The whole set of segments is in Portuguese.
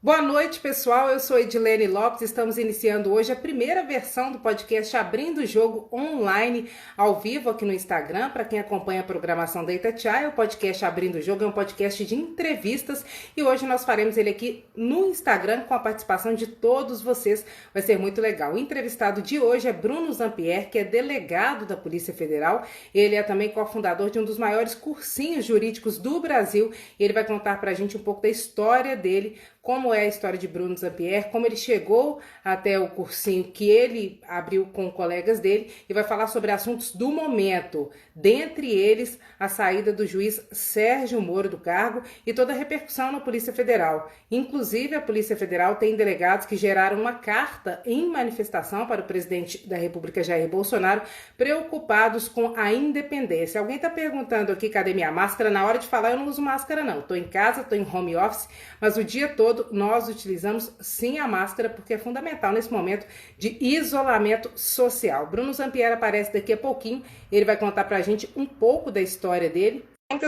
Boa noite, pessoal. Eu sou Edilene Lopes. Estamos iniciando hoje a primeira versão do podcast Abrindo o Jogo online, ao vivo aqui no Instagram. Para quem acompanha a programação da Itatiaia, o podcast Abrindo o Jogo é um podcast de entrevistas e hoje nós faremos ele aqui no Instagram com a participação de todos vocês. Vai ser muito legal. O entrevistado de hoje é Bruno Zampier, que é delegado da Polícia Federal. Ele é também cofundador de um dos maiores cursinhos jurídicos do Brasil e ele vai contar para a gente um pouco da história dele, como é a história de Bruno Zampier, como ele chegou até o cursinho que ele abriu com colegas dele e vai falar sobre assuntos do momento, dentre eles a saída do juiz Sérgio Moro do cargo e toda a repercussão na Polícia Federal. Inclusive, a Polícia Federal tem delegados que geraram uma carta em manifestação para o presidente da República, Jair Bolsonaro, preocupados com a independência. Alguém está perguntando aqui, cadê minha máscara? Na hora de falar, eu não uso máscara não. Estou em casa, estou em home office, mas o dia todo nós utilizamos sim a máscara porque é fundamental nesse momento de isolamento social. Bruno Zampier aparece daqui a pouquinho, ele vai contar para a gente um pouco da história dele,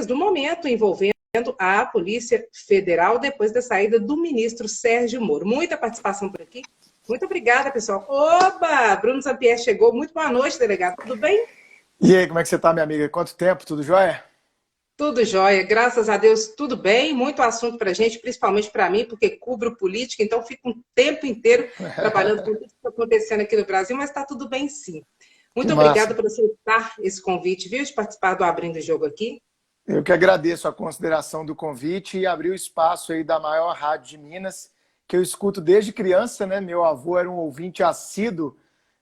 do momento envolvendo a Polícia Federal depois da saída do ministro Sérgio Moro. Muita participação por aqui. Muito obrigada, pessoal. Oba! Bruno Zampier chegou. Muito boa noite, delegado. Tudo bem? E aí, como é que você tá, minha amiga? Quanto tempo? Tudo jóia? Tudo jóia, graças a Deus, tudo bem. Muito assunto para a gente, principalmente para mim, porque cubro política, então fico um tempo inteiro trabalhando com tudo que está acontecendo aqui no Brasil, mas está tudo bem sim. Que Muito obrigada massa. por aceitar esse convite, viu, de participar do Abrindo o Jogo aqui. Eu que agradeço a consideração do convite e abrir o espaço aí da maior rádio de Minas, que eu escuto desde criança, né? Meu avô era um ouvinte assíduo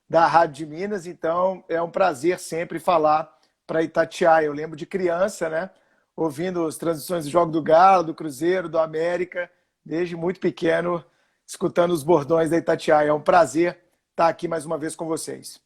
da Rádio de Minas, então é um prazer sempre falar para Itatiaia. Eu lembro de criança, né? Ouvindo as transmissões do Jogo do Galo, do Cruzeiro, do América, desde muito pequeno, escutando os bordões da Itatiaia. É um prazer estar aqui mais uma vez com vocês.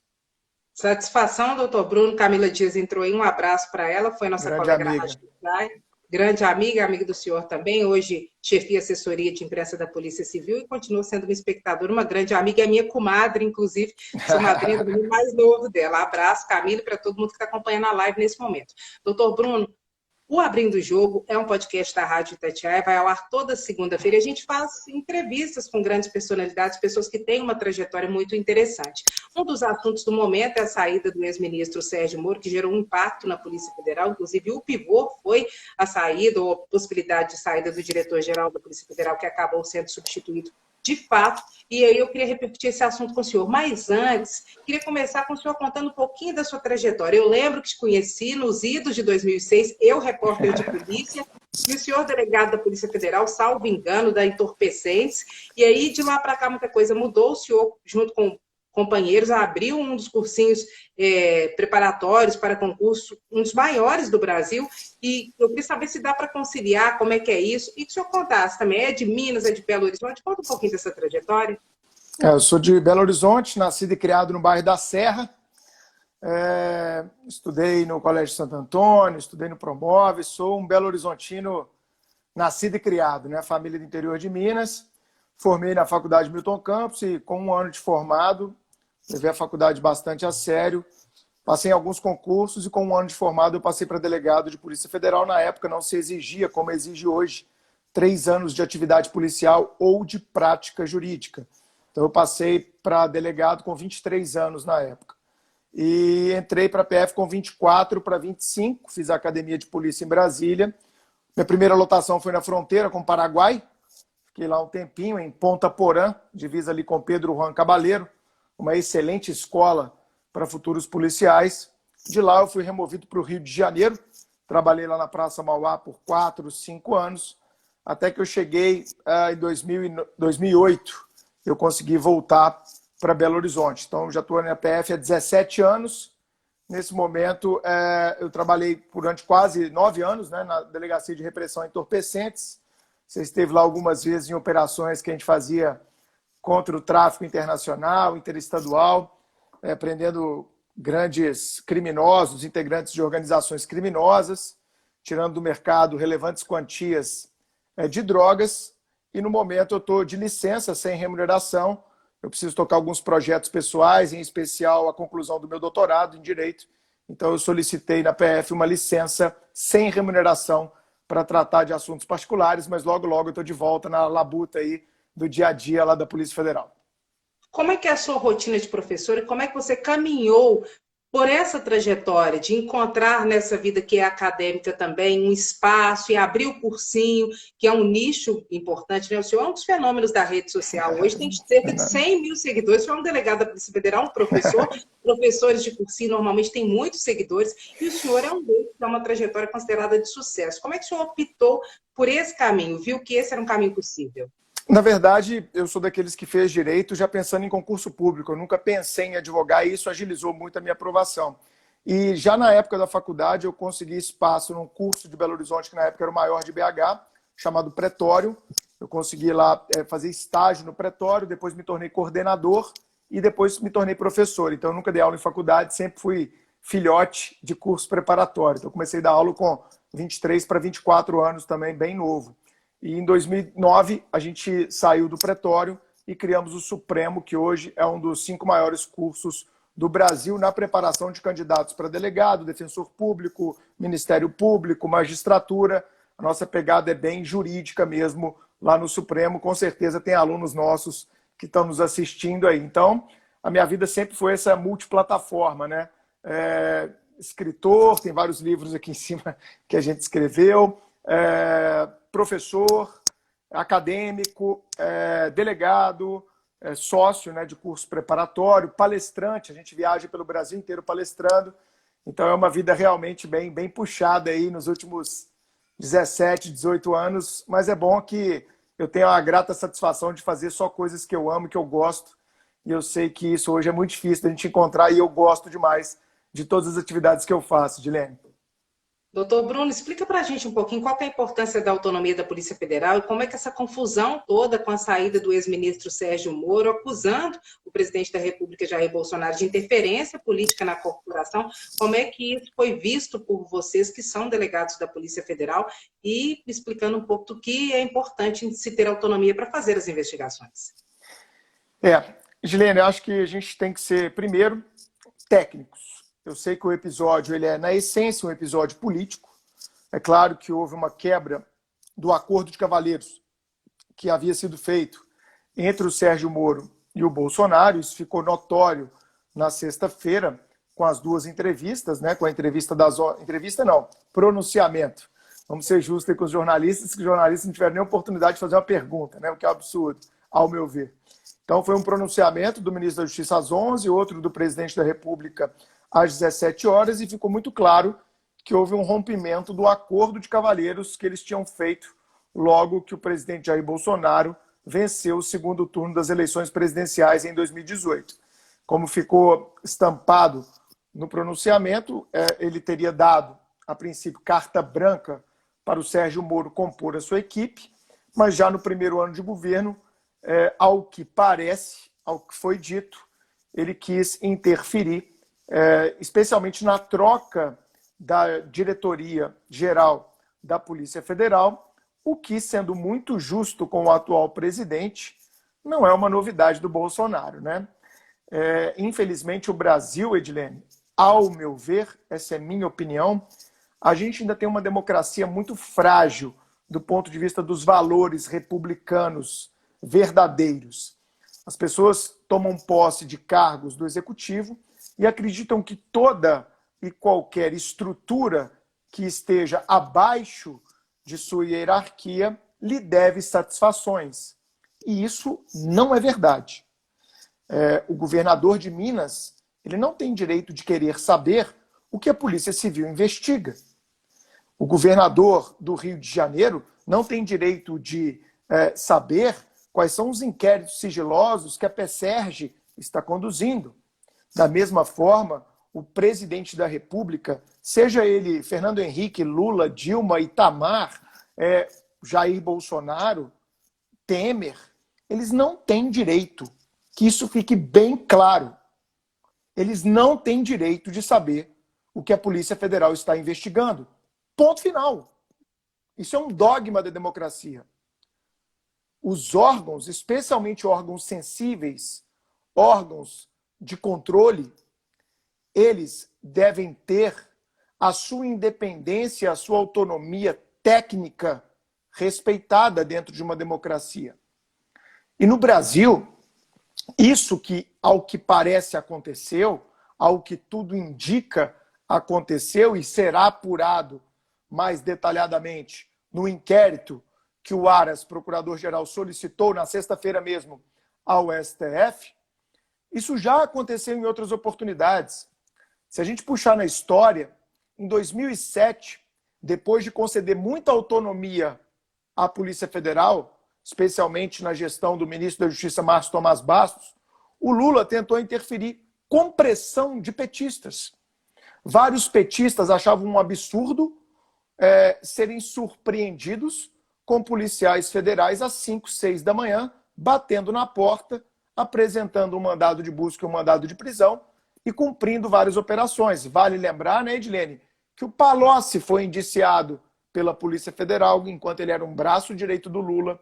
Satisfação, doutor Bruno. Camila Dias entrou aí, um abraço para ela, foi nossa Grande colega na amiga. Rádio Itatiaia. Grande amiga, amiga do senhor também, hoje chefia assessoria de imprensa da Polícia Civil e continua sendo uma espectadora, uma grande amiga, é minha comadre, inclusive, sou madrinha do menino mais novo dela. Abraço, Camila, para todo mundo que está acompanhando a live nesse momento. Doutor Bruno, o Abrindo o Jogo é um podcast da Rádio Itatiaia, vai ao ar toda segunda-feira. A gente faz entrevistas com grandes personalidades, pessoas que têm uma trajetória muito interessante. Um dos assuntos do momento é a saída do ex-ministro Sérgio Moro, que gerou um impacto na Polícia Federal. Inclusive, o pivô foi a saída, ou a possibilidade de saída do diretor-geral da Polícia Federal, que acabou sendo substituído de fato, e aí eu queria repetir esse assunto com o senhor. Mas antes, queria começar com o senhor contando um pouquinho da sua trajetória. Eu lembro que te conheci nos idos de 2006, eu, repórter de polícia, e o senhor delegado da Polícia Federal, salvo engano, da Entorpecentes, e aí de lá para cá muita coisa mudou, o senhor, junto com companheiros, abriu um dos cursinhos preparatórios para concurso, um dos maiores do Brasil, e eu queria saber se dá para conciliar, como é que é isso, e que o senhor contasse também, é de Minas, é de Belo Horizonte, conta um pouquinho dessa trajetória. Eu sou de Belo Horizonte, nascido e criado no bairro da Serra. Estudei no Colégio Santo Antônio, estudei no Promove, sou um Belo Horizontino nascido e criado, né? Família do interior de Minas. Formei na Faculdade Milton Campos e com um ano de formado, levei a faculdade bastante a sério. Passei em alguns concursos e com um ano de formado eu passei para delegado de Polícia Federal. Na época não se exigia, como exige hoje, 3 anos de atividade policial ou de prática jurídica. Então eu passei para delegado com 23 anos na época. E entrei para a PF com 24 para 25, fiz a academia de polícia em Brasília. Minha primeira lotação foi na fronteira com o Paraguai. Fiquei lá um tempinho em Ponta Porã, divisa ali com Pedro Juan Cabaleiro, uma excelente escola para futuros policiais. De lá eu fui removido para o Rio de Janeiro, trabalhei lá na Praça Mauá por 4, 5 anos, até que eu cheguei em 2008, eu consegui voltar para Belo Horizonte. Então já estou na PF há 17 anos. Nesse momento eu trabalhei durante quase 9 anos, né, na Delegacia de Repressão a Entorpecentes. Você esteve lá algumas vezes em operações que a gente fazia contra o tráfico internacional, interestadual, prendendo grandes criminosos, integrantes de organizações criminosas, tirando do mercado relevantes quantias de drogas. E no momento eu estou de licença, sem remuneração. Eu preciso tocar alguns projetos pessoais, em especial a conclusão do meu doutorado em Direito. Então eu solicitei na PF uma licença sem remuneração para tratar de assuntos particulares, mas logo, logo eu estou de volta na labuta aí, do dia a dia lá da Polícia Federal. Como é que é a sua rotina de professor e como é que você caminhou por essa trajetória de encontrar nessa vida que é acadêmica também um espaço e abrir o cursinho, que é um nicho importante, né? O senhor é um dos fenômenos da rede social. Hoje tem cerca de 100 mil seguidores. O senhor é um delegado da Polícia Federal, um professor. Professores de cursinho normalmente têm muitos seguidores e o senhor é um deles, que é uma trajetória considerada de sucesso. Como é que o senhor optou por esse caminho? Viu que esse era um caminho possível? Na verdade, eu sou daqueles que fez direito já pensando em concurso público. Eu nunca pensei em advogar e isso agilizou muito a minha aprovação. E já na época da faculdade eu consegui espaço num curso de Belo Horizonte, que na época era o maior de BH, chamado Pretório. Eu consegui lá fazer estágio no Pretório, depois me tornei coordenador e depois me tornei professor. Então eu nunca dei aula em faculdade, sempre fui filhote de curso preparatório. Então eu comecei a dar aula com 23 para 24 anos também, bem novo. E em 2009, a gente saiu do Pretório e criamos o Supremo, que hoje é um dos 5 maiores cursos do Brasil na preparação de candidatos para delegado, defensor público, Ministério Público, magistratura. A nossa pegada é bem jurídica mesmo lá no Supremo. Com certeza tem alunos nossos que estão nos assistindo aí. Então, a minha vida sempre foi essa multiplataforma, né? Escritor, tem vários livros aqui em cima que a gente escreveu. Professor, acadêmico, delegado, sócio, né, de curso preparatório, palestrante, a gente viaja pelo Brasil inteiro palestrando, então é uma vida realmente bem puxada aí nos últimos 17, 18 anos, mas é bom que eu tenho a grata satisfação de fazer só coisas que eu amo, que eu gosto, e eu sei que isso hoje é muito difícil da gente encontrar e eu gosto demais de todas as atividades que eu faço, Dilene. Doutor Bruno, explica para a gente um pouquinho qual que é a importância da autonomia da Polícia Federal e como é que essa confusão toda com a saída do ex-ministro Sérgio Moro, acusando o presidente da República, Jair Bolsonaro, de interferência política na corporação, como é que isso foi visto por vocês que são delegados da Polícia Federal e explicando um pouco do que é importante se ter autonomia para fazer as investigações. Gilene, eu acho que a gente tem que ser, primeiro, técnicos. Eu sei que o episódio ele é, na essência, um episódio político. É claro que houve uma quebra do acordo de cavalheiros que havia sido feito entre o Sérgio Moro e o Bolsonaro. Isso ficou notório na sexta-feira com as duas entrevistas, né? Com a entrevista pronunciamento. Vamos ser justos aí com os jornalistas, que os jornalistas não tiveram nem oportunidade de fazer uma pergunta, né? O que é um absurdo, ao meu ver. Então foi um pronunciamento do ministro da Justiça às 11, outro do presidente da República às 17 horas, e ficou muito claro que houve um rompimento do acordo de cavalheiros que eles tinham feito logo que o presidente Jair Bolsonaro venceu o segundo turno das eleições presidenciais em 2018. Como ficou estampado no pronunciamento, ele teria dado, a princípio, carta branca para o Sérgio Moro compor a sua equipe, mas já no primeiro ano de governo, ao que parece, ao que foi dito, ele quis interferir especialmente na troca da diretoria-geral da Polícia Federal, o que, sendo muito justo com o atual presidente, não é uma novidade do Bolsonaro, né? Infelizmente, o Brasil, Edilene, ao meu ver, essa é minha opinião, a gente ainda tem uma democracia muito frágil do ponto de vista dos valores republicanos verdadeiros. As pessoas tomam posse de cargos do executivo e acreditam que toda e qualquer estrutura que esteja abaixo de sua hierarquia lhe deve satisfações. E isso não é verdade. O governador de Minas, ele não tem direito de querer saber o que a Polícia Civil investiga. O governador do Rio de Janeiro não tem direito de saber quais são os inquéritos sigilosos que a PSERG está conduzindo. Da mesma forma, o presidente da República, seja ele Fernando Henrique, Lula, Dilma, Itamar, Jair Bolsonaro, Temer, eles não têm direito, que isso fique bem claro. Eles não têm direito de saber o que a Polícia Federal está investigando. Ponto final. Isso é um dogma da democracia. Os órgãos, especialmente órgãos sensíveis, órgãos de controle, eles devem ter a sua independência, a sua autonomia técnica respeitada dentro de uma democracia. E no Brasil, isso que, ao que parece, aconteceu, ao que tudo indica, aconteceu e será apurado mais detalhadamente no inquérito que o Aras, procurador-geral, solicitou na sexta-feira mesmo ao STF, isso já aconteceu em outras oportunidades. Se a gente puxar na história, em 2007, depois de conceder muita autonomia à Polícia Federal, especialmente na gestão do ministro da Justiça, Márcio Tomás Bastos, o Lula tentou interferir com pressão de petistas. Vários petistas achavam um absurdo serem surpreendidos com policiais federais às 5, 6 da manhã, batendo na porta, apresentando um mandado de busca e um mandado de prisão e cumprindo várias operações. Vale lembrar, né, Edilene, que o Palocci foi indiciado pela Polícia Federal enquanto ele era um braço direito do Lula.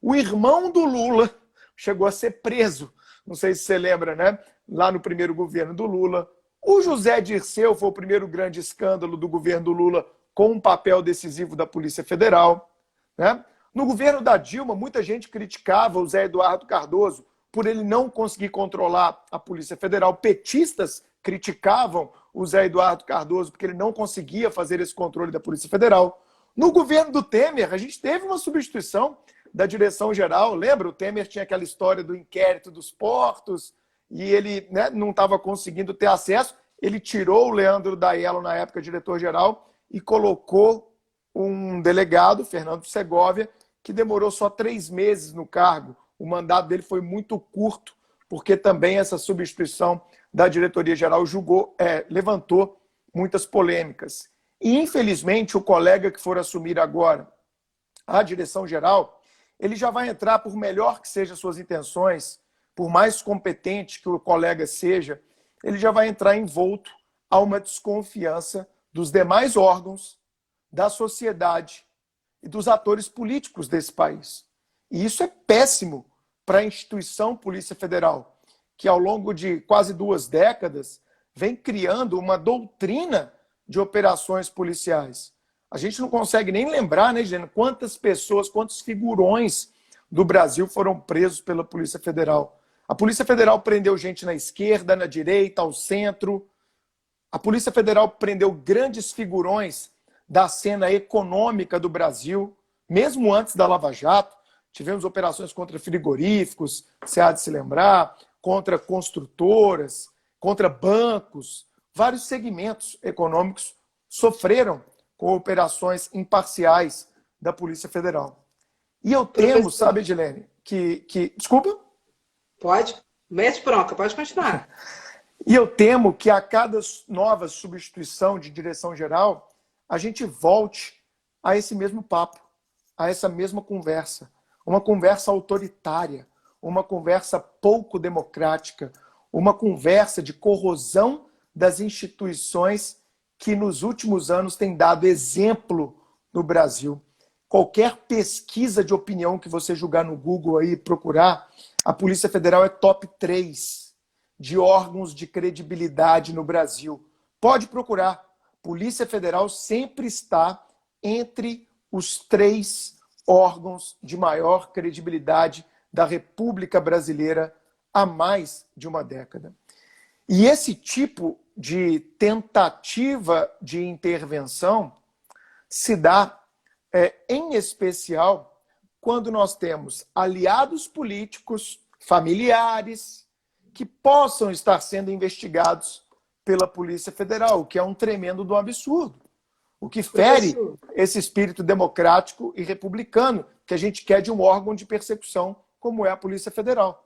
O irmão do Lula chegou a ser preso, não sei se você lembra, né? Lá no primeiro governo do Lula. O José Dirceu foi o primeiro grande escândalo do governo do Lula com um papel decisivo da Polícia Federal, né? No governo da Dilma, muita gente criticava o Zé Eduardo Cardoso por ele não conseguir controlar a Polícia Federal. Petistas criticavam o Zé Eduardo Cardoso porque ele não conseguia fazer esse controle da Polícia Federal. No governo do Temer, a gente teve uma substituição da direção-geral. Lembra? O Temer tinha aquela história do inquérito dos portos e ele, né, não estava conseguindo ter acesso. Ele tirou o Leandro Daello, na época diretor-geral, e colocou um delegado, Fernando Segovia, que demorou só 3 meses no cargo. O mandato dele foi muito curto, porque também essa substituição da diretoria-geral levantou muitas polêmicas. E, infelizmente, o colega que for assumir agora a direção-geral, ele já vai entrar, por melhor que sejam suas intenções, por mais competente que o colega seja, ele já vai entrar envolto a uma desconfiança dos demais órgãos, da sociedade e dos atores políticos desse país. E isso é péssimo para a instituição Polícia Federal, que ao longo de quase 2 décadas vem criando uma doutrina de operações policiais. A gente não consegue nem lembrar, né, Gênero, quantas pessoas, quantos figurões do Brasil foram presos pela Polícia Federal. A Polícia Federal prendeu gente na esquerda, na direita, ao centro. A Polícia Federal prendeu grandes figurões da cena econômica do Brasil, mesmo antes da Lava Jato. Tivemos operações contra frigoríficos, você há de se lembrar, contra construtoras, contra bancos. Vários segmentos econômicos sofreram com operações imparciais da Polícia Federal. E eu temo, sabe, Edilene, que... Desculpa? Pode. Mete bronca, pode continuar. E eu temo que a cada nova substituição de direção-geral, a gente volte a esse mesmo papo, a essa mesma conversa. Uma conversa autoritária, uma conversa pouco democrática, uma conversa de corrosão das instituições que nos últimos anos tem dado exemplo no Brasil. Qualquer pesquisa de opinião que você jogar no Google aí, procurar, a Polícia Federal é top 3 de órgãos de credibilidade no Brasil. Pode procurar. Polícia Federal sempre está entre os 3 órgãos de maior credibilidade da República Brasileira há mais de uma década. E esse tipo de tentativa de intervenção se dá, em especial, quando nós temos aliados políticos, familiares, que possam estar sendo investigados pela Polícia Federal, o que é um tremendo do absurdo. O que fere esse espírito democrático e republicano que a gente quer de um órgão de persecução como é a Polícia Federal.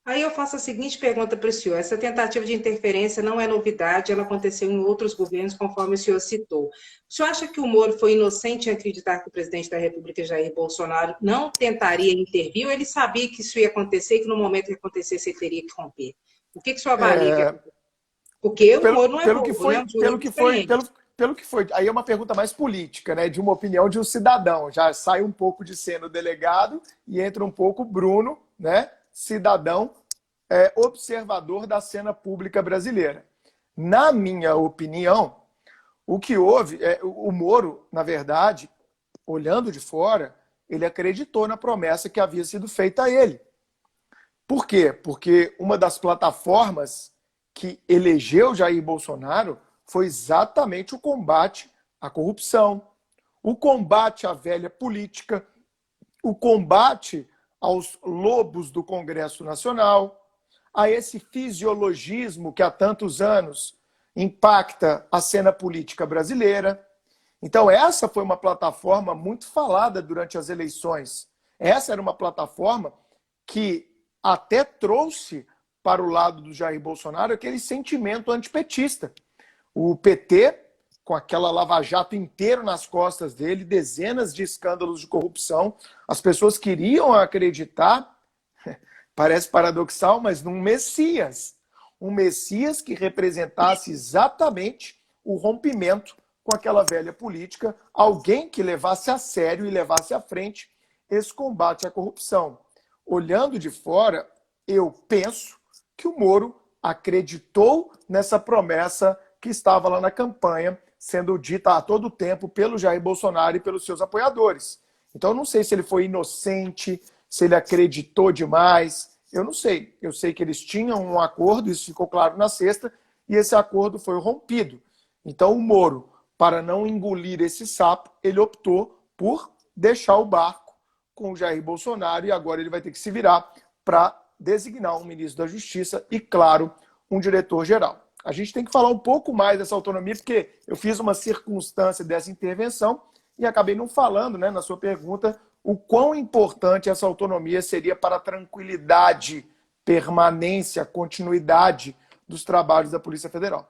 Aí eu faço a seguinte pergunta para o senhor. Essa tentativa de interferência não é novidade, ela aconteceu em outros governos, conforme o senhor citou. O senhor acha que o Moro foi inocente em acreditar que o presidente da República, Jair Bolsonaro, não tentaria intervir, ou ele sabia que isso ia acontecer e que no momento que acontecesse ele teria que romper? O que o senhor avalia? Porque o Moro não é pelo que foi. Aí é uma pergunta mais política, né? De uma opinião de um cidadão. Já sai um pouco de sendo delegado e entra um pouco Bruno, né? Cidadão observador da cena pública brasileira. Na minha opinião, o que houve, o Moro, na verdade, olhando de fora, ele acreditou na promessa que havia sido feita a ele. Por quê? Porque uma das plataformas que elegeu Jair Bolsonaro foi exatamente o combate à corrupção, o combate à velha política, o combate aos lobos do Congresso Nacional, a esse fisiologismo que há tantos anos impacta a cena política brasileira. Então, essa foi uma plataforma muito falada durante as eleições. Essa era uma plataforma que até trouxe para o lado do Jair Bolsonaro aquele sentimento antipetista. O PT, com aquela lava-jato inteiro nas costas dele, dezenas de escândalos de corrupção, as pessoas queriam acreditar, parece paradoxal, mas num Messias. Um Messias que representasse exatamente o rompimento com aquela velha política, alguém que levasse a sério e levasse à frente esse combate à corrupção. Olhando de fora, eu penso que o Moro acreditou nessa promessa que estava lá na campanha, sendo dita a todo tempo pelo Jair Bolsonaro e pelos seus apoiadores. Então, eu não sei se ele foi inocente, se ele acreditou demais, eu não sei. Eu sei que eles tinham um acordo, isso ficou claro na sexta, e esse acordo foi rompido. Então, o Moro, para não engolir esse sapo, ele optou por deixar o barco com o Jair Bolsonaro e agora ele vai ter que se virar para designar um ministro da Justiça e, claro, um diretor-geral. A gente tem que falar um pouco mais dessa autonomia, porque eu fiz uma circunstância dessa intervenção e acabei não falando, né, na sua pergunta, o quão importante essa autonomia seria para a tranquilidade, permanência, continuidade dos trabalhos da Polícia Federal.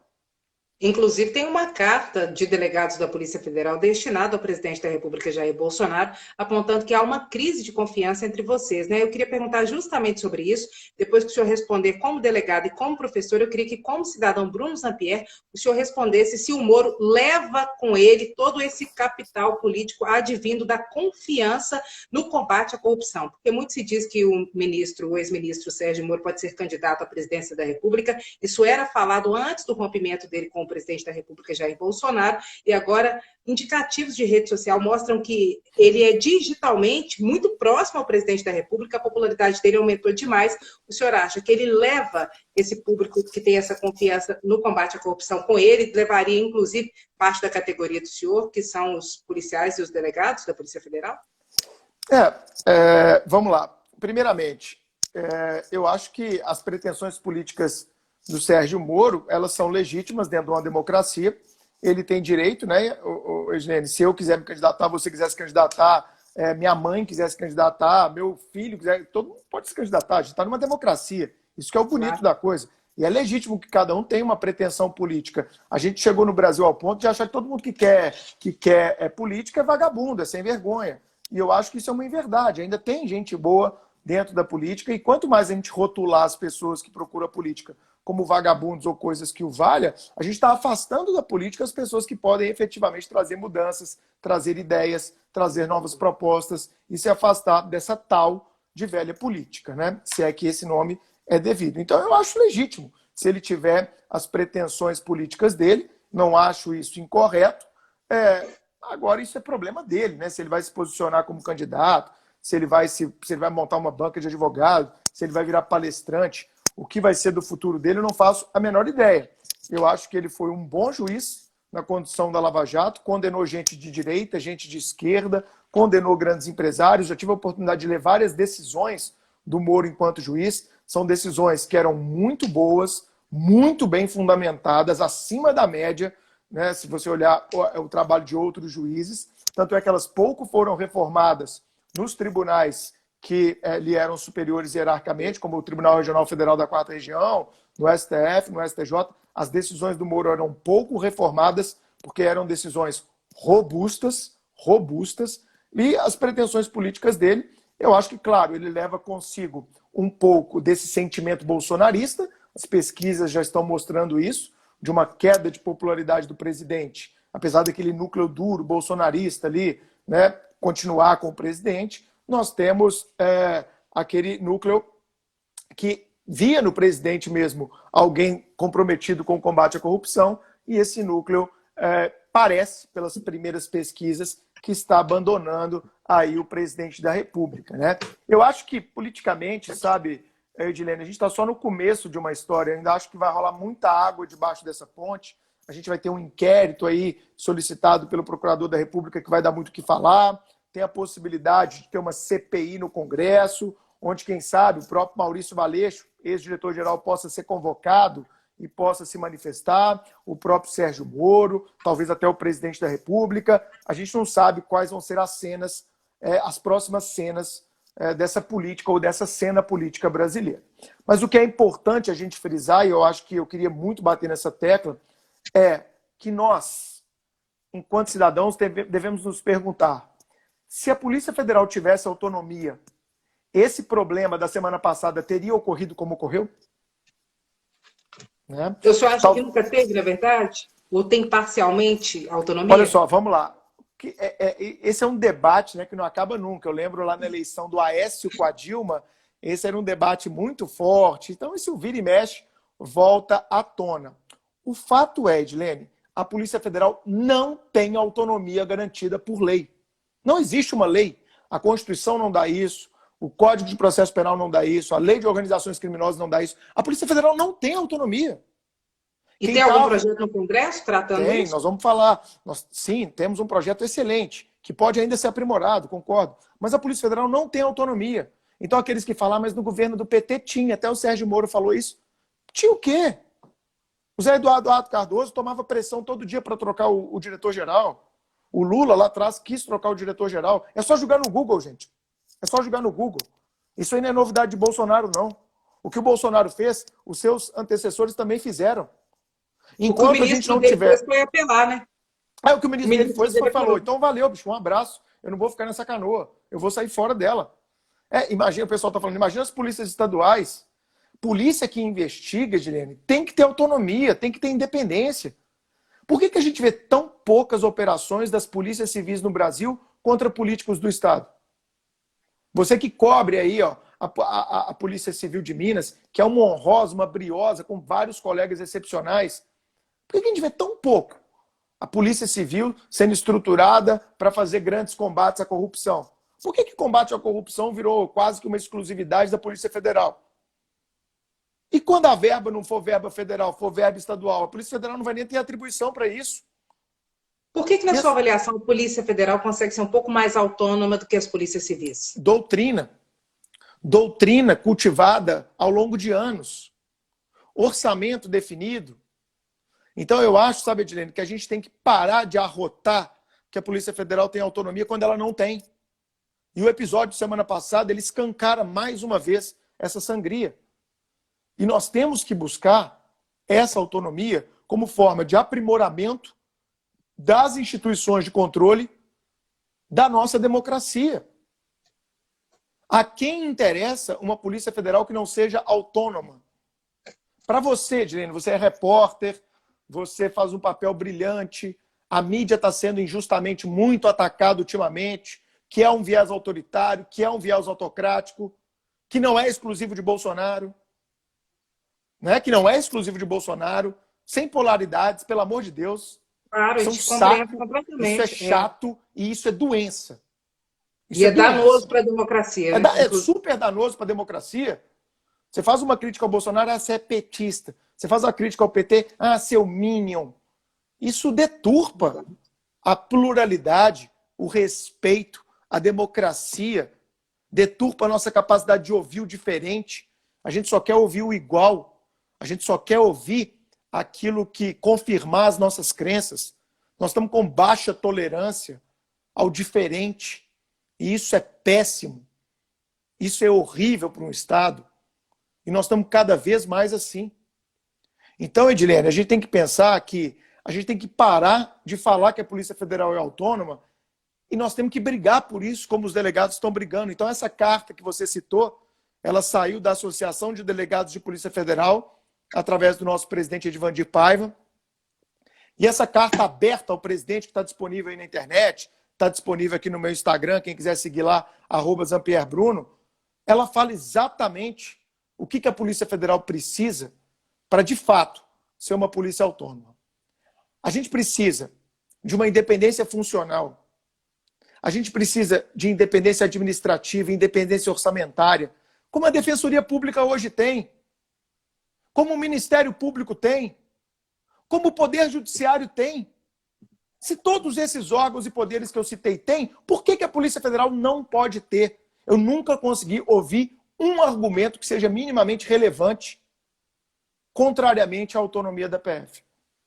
Inclusive, tem uma carta de delegados da Polícia Federal destinada ao presidente da República, Jair Bolsonaro, apontando que há uma crise de confiança entre vocês, né? Eu queria perguntar justamente sobre isso. Depois que o senhor responder como delegado e como professor, eu queria que, como cidadão Bruno Zampier, o senhor respondesse se o Moro leva com ele todo esse capital político advindo da confiança no combate à corrupção. Porque muito se diz que o ex-ministro Sérgio Moro pode ser candidato à presidência da República. Isso era falado antes do rompimento dele com o presidente da República, Jair Bolsonaro, e agora indicativos de rede social mostram que ele é digitalmente muito próximo ao presidente da República, a popularidade dele aumentou demais. O senhor acha que ele leva esse público que tem essa confiança no combate à corrupção com ele, levaria inclusive parte da categoria do senhor, que são os policiais e os delegados da Polícia Federal? Vamos lá. Primeiramente, eu acho que as pretensões políticas do Sérgio Moro, elas são legítimas dentro de uma democracia. Ele tem direito, né, Eugênio, se eu quiser me candidatar, você quiser se candidatar, minha mãe quiser se candidatar, meu filho quiser, todo mundo pode se candidatar. A gente está numa democracia. Isso que é o bonito da coisa. E é legítimo que cada um tenha uma pretensão política. A gente chegou no Brasil ao ponto de achar que todo mundo que quer política é vagabundo, é sem vergonha. E eu acho que isso é uma inverdade. Ainda tem gente boa dentro da política, e quanto mais a gente rotular as pessoas que procuram a política como vagabundos ou coisas que o valha, a gente está afastando da política as pessoas que podem efetivamente trazer mudanças, trazer ideias, trazer novas propostas e se afastar dessa tal de velha política, né? Se é que esse nome é devido. Então eu acho legítimo, se ele tiver as pretensões políticas dele, não acho isso incorreto. Agora isso é problema dele, né? Se ele vai se posicionar como candidato, se ele vai montar uma banca de advogado, se ele vai virar palestrante. O que vai ser do futuro dele, eu não faço a menor ideia. Eu acho que ele foi um bom juiz na condução da Lava Jato, condenou gente de direita, gente de esquerda, condenou grandes empresários. Já tive a oportunidade de ler várias decisões do Moro enquanto juiz. São decisões que eram muito boas, muito bem fundamentadas, acima da média, né? Se você olhar o trabalho de outros juízes. Tanto é que elas pouco foram reformadas nos tribunais que lhe eram superiores hierarquicamente, como o Tribunal Regional Federal da 4ª Região, no STF, no STJ. As decisões do Moro eram pouco reformadas, porque eram decisões robustas, e as pretensões políticas dele, eu acho que, claro, ele leva consigo um pouco desse sentimento bolsonarista, as pesquisas já estão mostrando isso, de uma queda de popularidade do presidente, apesar daquele núcleo duro bolsonarista ali, né, continuar com o presidente. Nós temos aquele núcleo que via no presidente mesmo alguém comprometido com o combate à corrupção, e esse núcleo parece, pelas primeiras pesquisas, que está abandonando aí o presidente da República, né? Eu acho que, politicamente, sabe, Edilene, a gente está só no começo de uma história. Eu ainda acho que vai rolar muita água debaixo dessa ponte. A gente vai ter um inquérito aí solicitado pelo Procurador da República que vai dar muito o que falar. Tem a possibilidade de ter uma CPI no Congresso, onde, quem sabe, o próprio Maurício Valeixo, ex-diretor-geral, possa ser convocado e possa se manifestar, o próprio Sérgio Moro, talvez até o presidente da República. A gente não sabe quais vão ser as cenas, as próximas cenas dessa política ou dessa cena política brasileira. Mas o que é importante a gente frisar, e eu acho que eu queria muito bater nessa tecla, é que nós, enquanto cidadãos, devemos nos perguntar: se a Polícia Federal tivesse autonomia, esse problema da semana passada teria ocorrido como ocorreu? Né? Eu só acho que nunca teve, na verdade? Ou tem parcialmente autonomia? Olha só, vamos lá. Esse é um debate, né, que não acaba nunca. Eu lembro lá na eleição do Aécio com a Dilma, esse era um debate muito forte. Então, isso vira e mexe, volta à tona. O fato é, Edilene, a Polícia Federal não tem autonomia garantida por lei. Não existe uma lei. A Constituição não dá isso, o Código de Processo Penal não dá isso, a Lei de Organizações Criminosas não dá isso. A Polícia Federal não tem autonomia. E tem algum projeto no Congresso tratando isso? Tem, nós vamos falar. Sim, temos um projeto excelente, que pode ainda ser aprimorado, concordo. Mas a Polícia Federal não tem autonomia. Então, aqueles que falam, mas no governo do PT tinha, até o Sérgio Moro falou isso. Tinha o quê? O Zé Eduardo Cardoso tomava pressão todo dia para trocar o diretor-geral. O Lula, lá atrás, quis trocar o diretor-geral. É só jogar no Google, gente. É só jogar no Google. Isso aí não é novidade de Bolsonaro, não. O que o Bolsonaro fez, os seus antecessores também fizeram. Enquanto a gente não tiver... foi apelar, né? O que o ministro dele foi falou, então valeu, bicho, um abraço. Eu não vou ficar nessa canoa. Eu vou sair fora dela. Imagina, o pessoal está falando, imagina as polícias estaduais. Polícia que investiga, Edilene, tem que ter autonomia, tem que ter independência. Por que a gente vê tão poucas operações das polícias civis no Brasil contra políticos do Estado? Você que cobre aí, ó, a Polícia Civil de Minas, que é uma honrosa, uma briosa, com vários colegas excepcionais. Por que a gente vê tão pouco a Polícia Civil sendo estruturada para fazer grandes combates à corrupção? Por que combate à corrupção virou quase que uma exclusividade da Polícia Federal? E quando a verba não for verba federal, for verba estadual, a Polícia Federal não vai nem ter atribuição para isso. Por que na sua avaliação, a Polícia Federal consegue ser um pouco mais autônoma do que as polícias civis? Doutrina. Doutrina cultivada ao longo de anos. Orçamento definido. Então eu acho, sabe, Edilene, que a gente tem que parar de arrotar que a Polícia Federal tem autonomia quando ela não tem. E o episódio de semana passada, ele escancara mais uma vez essa sangria. E nós temos que buscar essa autonomia como forma de aprimoramento das instituições de controle da nossa democracia. A quem interessa uma Polícia Federal que não seja autônoma? Para você, Edilene, você é repórter, você faz um papel brilhante, a mídia está sendo injustamente muito atacada ultimamente, que é um viés autoritário, que é um viés autocrático, que não é exclusivo de Bolsonaro, né? Que não é exclusivo de Bolsonaro, sem polaridades, pelo amor de Deus. Claro, isso é um saco, isso é chato e isso é doença. Isso é danoso para a democracia. É super danoso para a democracia. Você faz uma crítica ao Bolsonaro, você é petista. Você faz uma crítica ao PT, seu minion. Isso deturpa a pluralidade, o respeito, a democracia. Deturpa a nossa capacidade de ouvir o diferente. A gente só quer ouvir o igual. A gente só quer ouvir aquilo que confirmar as nossas crenças. Nós estamos com baixa tolerância ao diferente. E isso é péssimo. Isso é horrível para um Estado. E nós estamos cada vez mais assim. Então, Edilene, a gente tem que pensar que a gente tem que parar de falar que a Polícia Federal é autônoma e nós temos que brigar por isso, como os delegados estão brigando. Então, essa carta que você citou, ela saiu da Associação de Delegados de Polícia Federal, através do nosso presidente Edvandir Paiva. E essa carta aberta ao presidente, que está disponível aí na internet, está disponível aqui no meu Instagram, quem quiser seguir lá, @ZampierreBruno, ela fala exatamente o que a Polícia Federal precisa para, de fato, ser uma polícia autônoma. A gente precisa de uma independência funcional. A gente precisa de independência administrativa, independência orçamentária, como a Defensoria Pública hoje tem, como o Ministério Público tem, como o Poder Judiciário tem. Se todos esses órgãos e poderes que eu citei têm, por que a Polícia Federal não pode ter? Eu nunca consegui ouvir um argumento que seja minimamente relevante, contrariamente à autonomia da PF.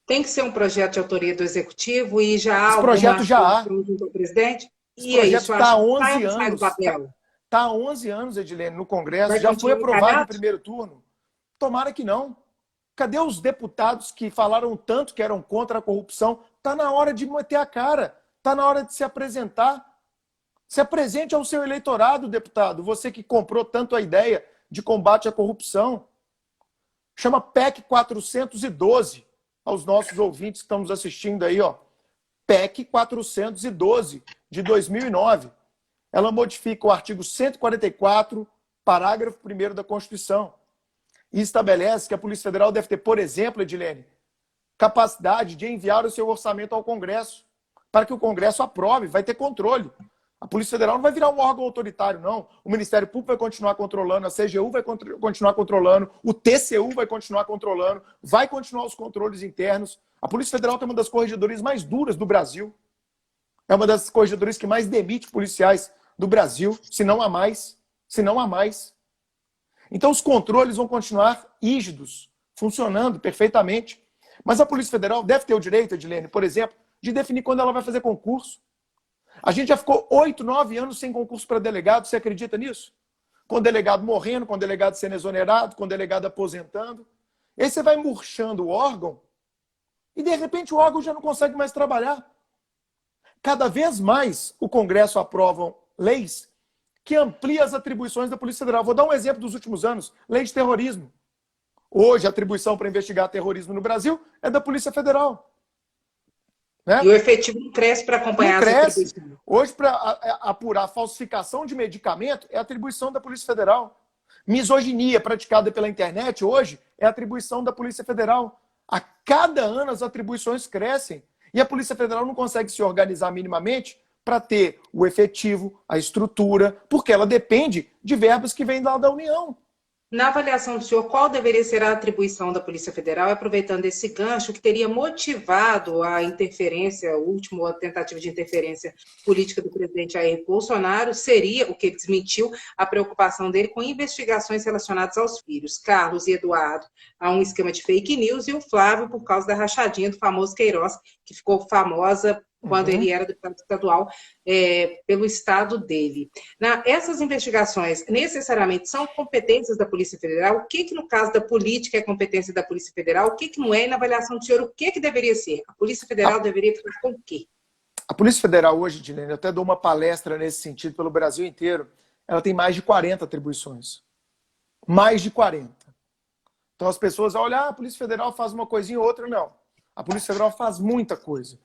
Tem que ser um projeto de autoria do Executivo e já há Esse projeto já há. junto ao presidente? Esse projeto está há 11 sai anos. do papel? Está há 11 anos, Edilene, no Congresso. Vai Já foi continuar aprovado encalhado? no primeiro turno. Tomara que não. Cadê os deputados que falaram tanto que eram contra a corrupção? Está na hora de meter a cara. Está na hora de se apresentar. Se apresente ao seu eleitorado, deputado. Você que comprou tanto a ideia de combate à corrupção. Chama PEC 412. Aos nossos ouvintes que estão nos assistindo aí, ó. PEC 412, de 2009. Ela modifica o artigo 144, parágrafo 1º da Constituição. E estabelece que a Polícia Federal deve ter, por exemplo, Edilene, capacidade de enviar o seu orçamento ao Congresso, para que o Congresso aprove, vai ter controle. A Polícia Federal não vai virar um órgão autoritário, não. O Ministério Público vai continuar controlando, a CGU vai continuar controlando, o TCU vai continuar controlando, vai continuar os controles internos. A Polícia Federal tem uma das corregedorias mais duras do Brasil. É uma das corregedorias que mais demite policiais do Brasil, se não há mais. Se não há mais. Então os controles vão continuar rígidos, funcionando perfeitamente. Mas a Polícia Federal deve ter o direito, Edilene, por exemplo, de definir quando ela vai fazer concurso. A gente já ficou 8, 9 anos sem concurso para delegado, você acredita nisso? Com o delegado morrendo, com o delegado sendo exonerado, com o delegado aposentando. E aí você vai murchando o órgão e, de repente, o órgão já não consegue mais trabalhar. Cada vez mais o Congresso aprova leis que ampliam as atribuições da Polícia Federal. Vou dar um exemplo dos últimos anos. Lei de terrorismo. Hoje, a atribuição para investigar terrorismo no Brasil é da Polícia Federal. Né? E o efetivo não cresce para acompanhar as atribuições. Hoje, para apurar falsificação de medicamento, é atribuição da Polícia Federal. Misoginia praticada pela internet hoje é atribuição da Polícia Federal. A cada ano as atribuições crescem. E a Polícia Federal não consegue se organizar minimamente para ter o efetivo, a estrutura, porque ela depende de verbas que vêm lá da União. Na avaliação do senhor, qual deveria ser a atribuição da Polícia Federal, aproveitando esse gancho que teria motivado a interferência, a última tentativa de interferência política do presidente Jair Bolsonaro, seria, o que ele desmentiu, a preocupação dele com investigações relacionadas aos filhos, Carlos e Eduardo, a um esquema de fake news, e o Flávio, por causa da rachadinha do famoso Queiroz, que ficou famosa quando ele era deputado estadual, pelo estado dele. Essas investigações necessariamente são competências da Polícia Federal? O que no caso da política é competência da Polícia Federal? O que não é? E na avaliação do senhor, o que deveria ser? A Polícia Federal deveria ficar com o quê? A Polícia Federal hoje, Dilene, eu até dou uma palestra nesse sentido pelo Brasil inteiro, ela tem mais de 40 atribuições. Mais de 40. Então as pessoas olham, a Polícia Federal faz uma coisinha ou outra. Não. A Polícia Federal faz muita coisa.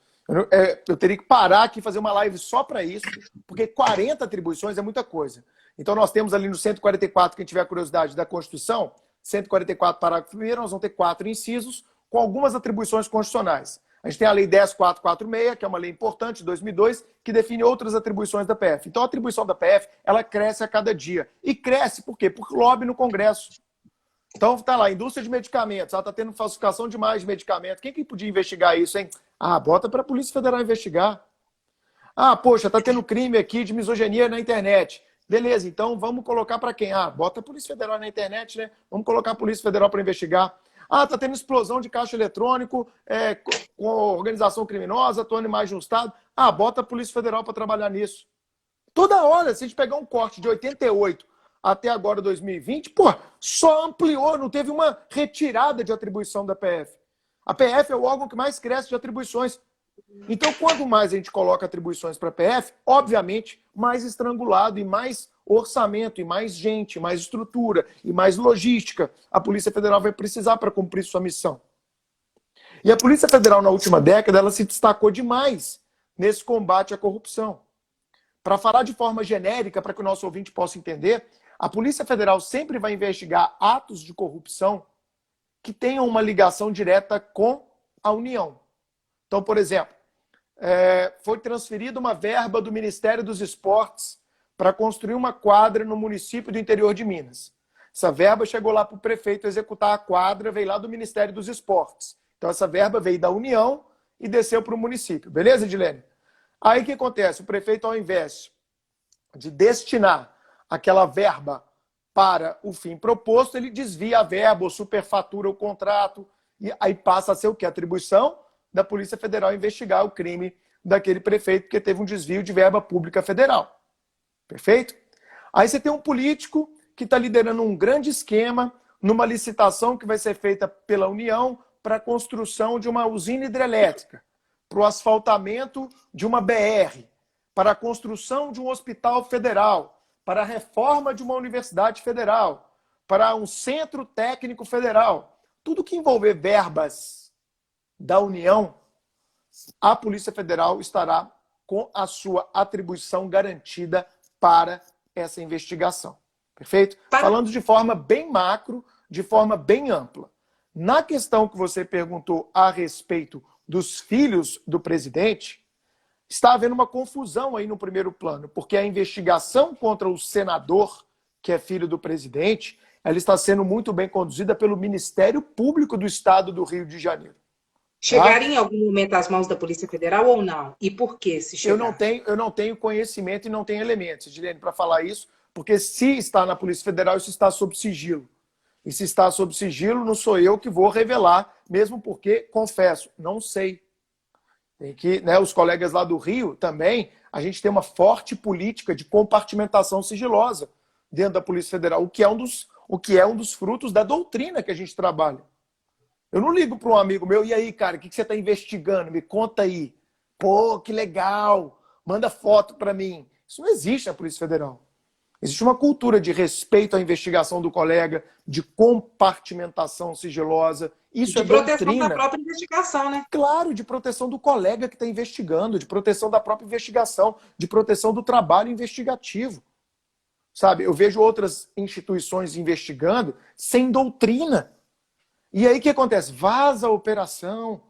Eu teria que parar aqui e fazer uma live só para isso, porque 40 atribuições é muita coisa. Então nós temos ali no 144, quem tiver curiosidade, da Constituição, 144, parágrafo 1º, nós vamos ter 4 incisos com algumas atribuições constitucionais. A gente tem a Lei 10.446, que é uma lei importante, de 2002, que define outras atribuições da PF. Então a atribuição da PF, ela cresce a cada dia. E cresce por quê? Por lobby no Congresso. Então tá lá, indústria de medicamentos, ela tá tendo falsificação demais de medicamentos. Quem que podia investigar isso, hein? Bota para a Polícia Federal investigar. Poxa, tá tendo crime aqui de misoginia na internet. Beleza, então vamos colocar para quem? Bota a Polícia Federal na internet, né? Vamos colocar a Polícia Federal para investigar. Tá tendo explosão de caixa eletrônico com organização criminosa, atuando em mais de um estado. Bota a Polícia Federal para trabalhar nisso. Toda hora, se a gente pegar um corte de 88 até agora 2020, só ampliou, não teve uma retirada de atribuição da PF. A PF é o órgão que mais cresce de atribuições. Então, quanto mais a gente coloca atribuições para a PF, obviamente, mais estrangulado e mais orçamento, e mais gente, mais estrutura, e mais logística a Polícia Federal vai precisar para cumprir sua missão. E a Polícia Federal, na última década, ela se destacou demais nesse combate à corrupção. Para falar de forma genérica, para que o nosso ouvinte possa entender, a Polícia Federal sempre vai investigar atos de corrupção que tenham uma ligação direta com a União. Então, por exemplo, foi transferida uma verba do Ministério dos Esportes para construir uma quadra no município do interior de Minas. Essa verba chegou lá para o prefeito executar a quadra, veio lá do Ministério dos Esportes. Então essa verba veio da União e desceu para o município. Beleza, Edilene? Aí o que acontece? O prefeito, ao invés de destinar aquela verba para o fim proposto, ele desvia a verba ou superfatura o contrato, e aí passa a ser o quê? Atribuição da Polícia Federal investigar o crime daquele prefeito, porque teve um desvio de verba pública federal. Perfeito? Aí você tem um político que está liderando um grande esquema numa licitação que vai ser feita pela União para a construção de uma usina hidrelétrica, para o asfaltamento de uma BR, para a construção de um hospital federal, para a reforma de uma universidade federal, para um centro técnico federal. Tudo que envolver verbas da União, a Polícia Federal estará com a sua atribuição garantida para essa investigação. Perfeito? Falando de forma bem macro, de forma bem ampla. Na questão que você perguntou a respeito dos filhos do presidente, está havendo uma confusão aí no primeiro plano, porque a investigação contra o senador, que é filho do presidente, ela está sendo muito bem conduzida pelo Ministério Público do Estado do Rio de Janeiro. Chegaria em algum momento às mãos da Polícia Federal ou não? E por que se chegar? Eu não tenho conhecimento e não tenho elementos, Edilene, para falar isso, porque se está na Polícia Federal, isso está sob sigilo. E se está sob sigilo, não sou eu que vou revelar, mesmo porque, confesso, não sei. Tem que, né, os colegas lá do Rio também, a gente tem uma forte política de compartimentação sigilosa dentro da Polícia Federal, o que é um dos frutos da doutrina que a gente trabalha. Eu não ligo para um amigo meu, e aí, cara, o que você está investigando? Me conta aí. Pô, que legal, manda foto para mim. Isso não existe na Polícia Federal. Existe uma cultura de respeito à investigação do colega, de compartimentação sigilosa. Isso é doutrina. De proteção da própria investigação, né? Claro, de proteção do colega que está investigando, de proteção da própria investigação, de proteção do trabalho investigativo. Sabe, eu vejo outras instituições investigando sem doutrina. E aí o que acontece? Vaza a operação,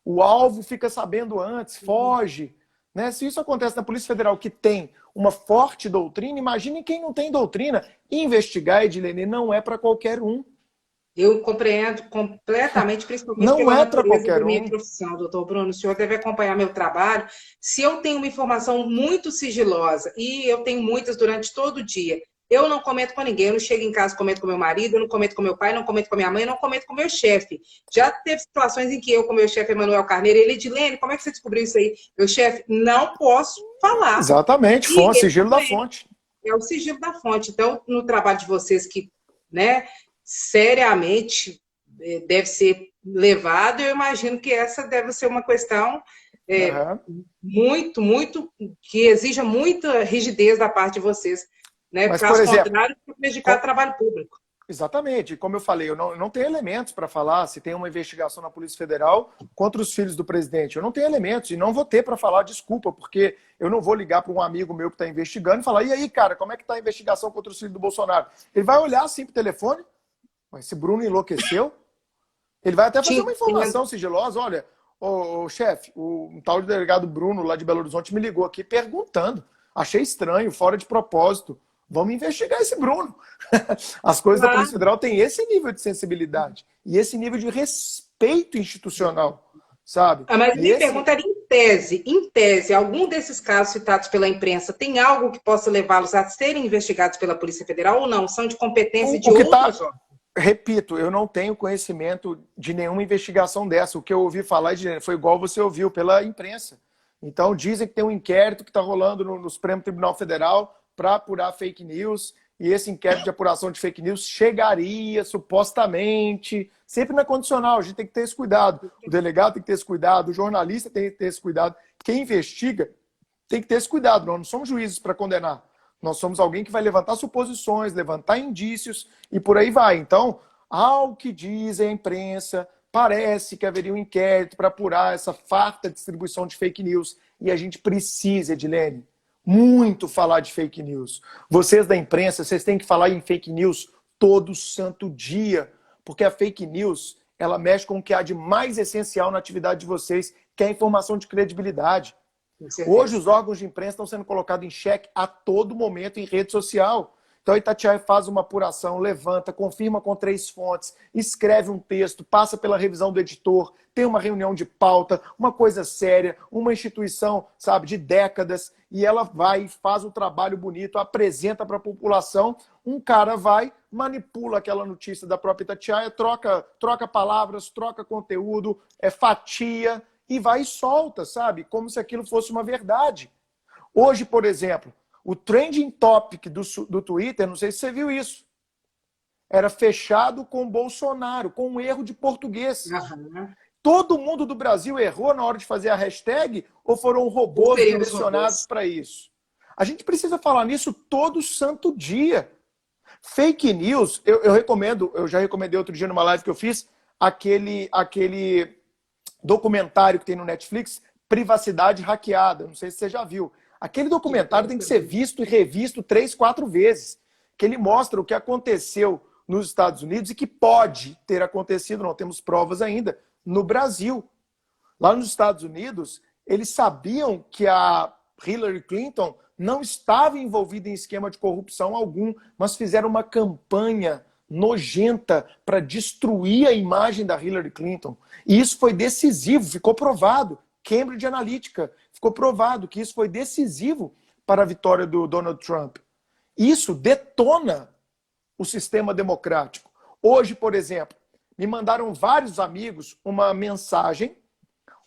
o alvo fica sabendo antes, foge. Né? Se isso acontece na Polícia Federal, que tem uma forte doutrina, imagine quem não tem doutrina. Investigar, Edilene, não é para qualquer um. Eu compreendo completamente, principalmente não pela é para qualquer da minha um. profissão, doutor Bruno. O senhor deve acompanhar meu trabalho. Se eu tenho uma informação muito sigilosa, e eu tenho muitas durante todo o dia, eu não comento com ninguém. Eu não chego em casa e comento com meu marido, eu não comento com meu pai, não comento com minha mãe, não comento com meu chefe. Já teve situações em que eu, com meu chefe Emanuel Carneiro, ele, Edilene, como é que você descobriu isso aí? Meu chefe, não posso falar. Exatamente, fonte, sigilo da fonte. É o sigilo da fonte. Então, no trabalho de vocês que, né, seriamente deve ser levado, eu imagino que essa deve ser uma questão muito, que exija muita rigidez da parte de vocês. Né? Mas, caso por exemplo, contrário, prejudicar o trabalho público. Exatamente. Como eu falei, eu não tenho elementos para falar se tem uma investigação na Polícia Federal contra os filhos do presidente. Eu não tenho elementos e não vou ter para falar desculpa, porque eu não vou ligar para um amigo meu que está investigando e falar, e aí, cara, como é que está a investigação contra os filhos do Bolsonaro? Ele vai olhar assim para o telefone, mas esse Bruno enlouqueceu. Ele vai até fazer uma informação sigilosa. Olha, o chefe, um tal de delegado Bruno lá de Belo Horizonte me ligou aqui perguntando. Achei estranho, fora de propósito. Vamos investigar esse Bruno. As coisas da Polícia Federal têm esse nível de sensibilidade e esse nível de respeito institucional, sabe? Mas minha pergunta era em tese, algum desses casos citados pela imprensa tem algo que possa levá-los a serem investigados pela Polícia Federal ou não? São de competência de outros? Repito, eu não tenho conhecimento de nenhuma investigação dessa. O que eu ouvi falar foi igual você ouviu pela imprensa. Então, dizem que tem um inquérito que está rolando no Supremo Tribunal Federal para apurar fake news, e esse inquérito de apuração de fake news chegaria, supostamente, sempre na condicional. A gente tem que ter esse cuidado. O delegado tem que ter esse cuidado, o jornalista tem que ter esse cuidado. Quem investiga tem que ter esse cuidado. Nós não somos juízes para condenar. Nós somos alguém que vai levantar suposições, levantar indícios e por aí vai. Então, ao que diz a imprensa, parece que haveria um inquérito para apurar essa farta distribuição de fake news. E a gente precisa, Edilene, muito falar de fake news. Vocês da imprensa, vocês têm que falar em fake news todo santo dia, porque a fake news, ela mexe com o que há de mais essencial na atividade de vocês, que é a informação de credibilidade. Com certeza. Hoje os órgãos de imprensa estão sendo colocados em xeque a todo momento em rede social. Então a Itatiaia faz uma apuração, levanta, confirma com 3 fontes, escreve um texto, passa pela revisão do editor, tem uma reunião de pauta, uma coisa séria, uma instituição, sabe, de décadas, e ela vai e faz um trabalho bonito, apresenta para a população, um cara vai, manipula aquela notícia da própria Itatiaia, troca palavras, troca conteúdo, fatia, e vai e solta, sabe? Como se aquilo fosse uma verdade. Hoje, por exemplo, o trending topic do Twitter, não sei se você viu isso, era fechado com Bolsonaro, com um erro de português. Uhum. Todo mundo do Brasil errou na hora de fazer a hashtag ou foram robôs direcionados para isso? A gente precisa falar nisso todo santo dia. Fake news, eu recomendo, eu já recomendei outro dia numa live que eu fiz, aquele documentário que tem no Netflix, Privacidade Hackeada. Não sei se você já viu. Aquele documentário tem que ser visto e revisto 3, 4 vezes. Que ele mostra o que aconteceu nos Estados Unidos e que pode ter acontecido, não temos provas ainda, no Brasil. Lá nos Estados Unidos, eles sabiam que a Hillary Clinton não estava envolvida em esquema de corrupção algum, mas fizeram uma campanha nojenta para destruir a imagem da Hillary Clinton. E isso foi decisivo, ficou provado. Cambridge Analytica, ficou provado que isso foi decisivo para a vitória do Donald Trump. Isso detona o sistema democrático. Hoje, por exemplo, me mandaram vários amigos uma mensagem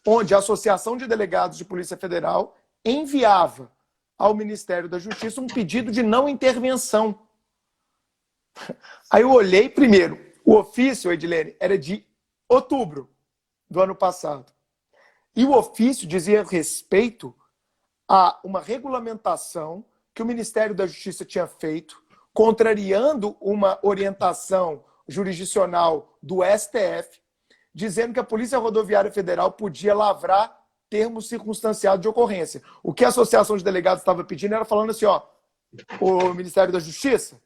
onde a Associação de Delegados de Polícia Federal enviava ao Ministério da Justiça um pedido de não intervenção. Aí eu olhei primeiro, o ofício, Edilene, era de outubro do ano passado. E o ofício dizia respeito a uma regulamentação que o Ministério da Justiça tinha feito, contrariando uma orientação jurisdicional do STF, dizendo que a Polícia Rodoviária Federal podia lavrar termo circunstanciado de ocorrência. O que a Associação de Delegados estava pedindo era falando assim, ó, o Ministério da Justiça,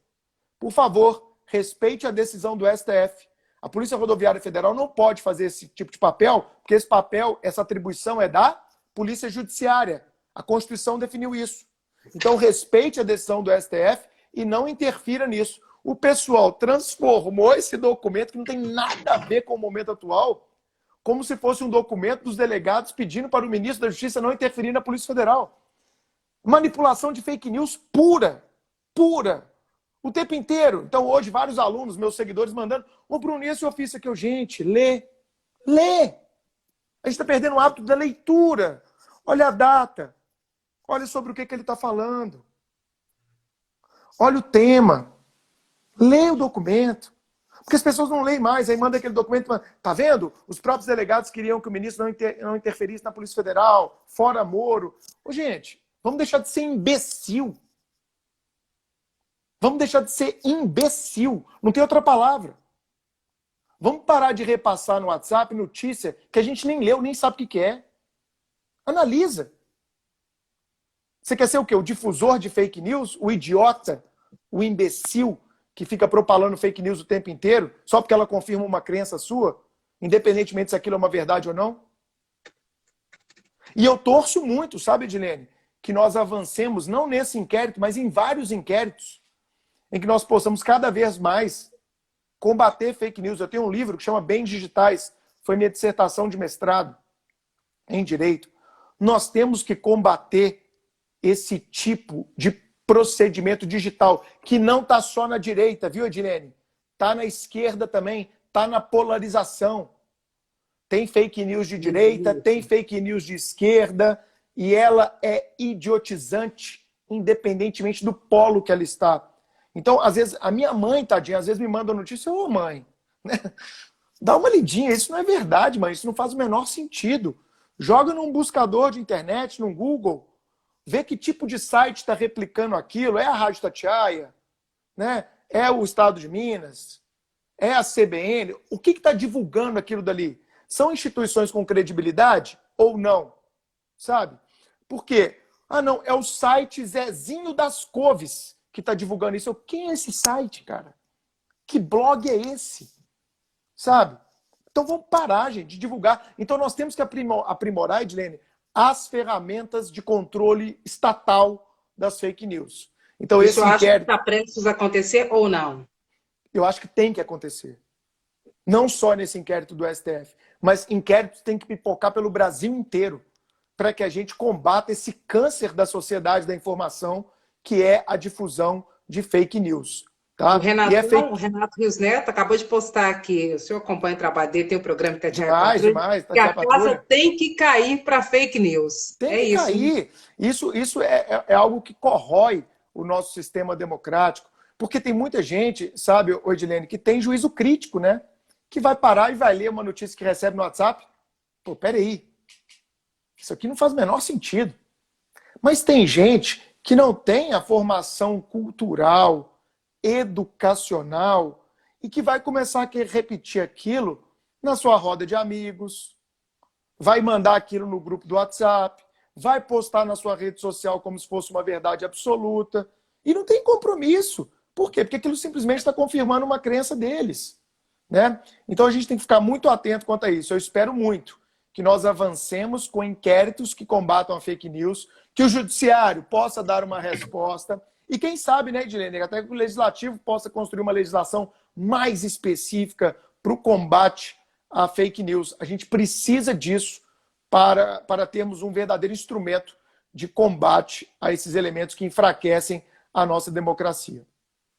por favor, respeite a decisão do STF. A Polícia Rodoviária Federal não pode fazer esse tipo de papel, porque esse papel, essa atribuição é da Polícia Judiciária. A Constituição definiu isso. Então, respeite a decisão do STF e não interfira nisso. O pessoal transformou esse documento, que não tem nada a ver com o momento atual, como se fosse um documento dos delegados pedindo para o ministro da Justiça não interferir na Polícia Federal. Manipulação de fake news pura. Pura. O tempo inteiro. Então, hoje, vários alunos, meus seguidores, mandando: ô, Bruno, esse ofício aqui, gente, lê. Lê. A gente está perdendo o hábito da leitura. Olha a data. Olha sobre o que ele está falando. Olha o tema. Lê o documento. Porque as pessoas não leem mais. Aí manda aquele documento. Tá vendo? Os próprios delegados queriam que o ministro não interferisse na Polícia Federal. Fora Moro. Ô, gente, vamos deixar de ser imbecil. Vamos deixar de ser imbecil. Não tem outra palavra. Vamos parar de repassar no WhatsApp notícia que a gente nem leu, nem sabe o que é. Analisa. Você quer ser o quê? O difusor de fake news? O idiota? O imbecil que fica propalando fake news o tempo inteiro só porque ela confirma uma crença sua? Independentemente se aquilo é uma verdade ou não? E eu torço muito, sabe, Edilene, que nós avancemos não nesse inquérito, mas em vários inquéritos em que nós possamos cada vez mais combater fake news. Eu tenho um livro que chama Bens Digitais, foi minha dissertação de mestrado em Direito. Nós temos que combater esse tipo de procedimento digital, que não está só na direita, viu, Edilene? Está na esquerda também, está na polarização. Tem fake news de direita, tem fake news de esquerda, e ela é idiotizante, independentemente do polo que ela está. Então, às vezes, a minha mãe, tadinha, às vezes me manda notícia: ô, mãe, né? Dá uma lidinha, isso não é verdade, mãe, isso não faz o menor sentido. Joga num buscador de internet, num Google, vê que tipo de site está replicando aquilo. É a Rádio Itatiaia, né? É o Estado de Minas, é a CBN. O que está divulgando aquilo dali? São instituições com credibilidade ou não? Sabe? Por quê? Ah, não, é o site Zezinho das Couves que está divulgando isso. Quem é esse site, cara? Que blog é esse? Sabe? Então vamos parar, gente, de divulgar. Então nós temos que aprimorar, Edilene, as ferramentas de controle estatal das fake news. Então, Isso esse acha que inquérito, está prestes a acontecer ou não? eu acho que tem que acontecer. Não só nesse inquérito do STF, mas inquéritos têm que pipocar pelo Brasil inteiro para que a gente combata esse câncer da sociedade da informação, que é a difusão de fake news. Tá? O Renato Rios Neto acabou de postar aqui, o senhor acompanha o trabalho dele, tem o programa Itatiaia Patrulha, Demais, que a Patrulha. casa tem que cair para fake news. Tem que isso. cair. Isso é algo que corrói o nosso sistema democrático, porque tem muita gente, sabe, Odilene, que tem juízo crítico, né? Que vai parar e vai ler uma notícia que recebe no WhatsApp. Pô, peraí. Isso aqui não faz o menor sentido. Mas tem gente que não tem a formação cultural, educacional, e que vai começar a querer repetir aquilo na sua roda de amigos, vai mandar aquilo no grupo do WhatsApp, vai postar na sua rede social como se fosse uma verdade absoluta, e não tem compromisso. Por quê? Porque aquilo simplesmente está confirmando uma crença deles. Né? Então a gente tem que ficar muito atento quanto a isso. Eu espero muito que nós avancemos com inquéritos que combatam a fake news, que o judiciário possa dar uma resposta, e quem sabe, né, Edilene, até que o legislativo possa construir uma legislação mais específica para o combate à fake news. A gente precisa disso para termos um verdadeiro instrumento de combate a esses elementos que enfraquecem a nossa democracia.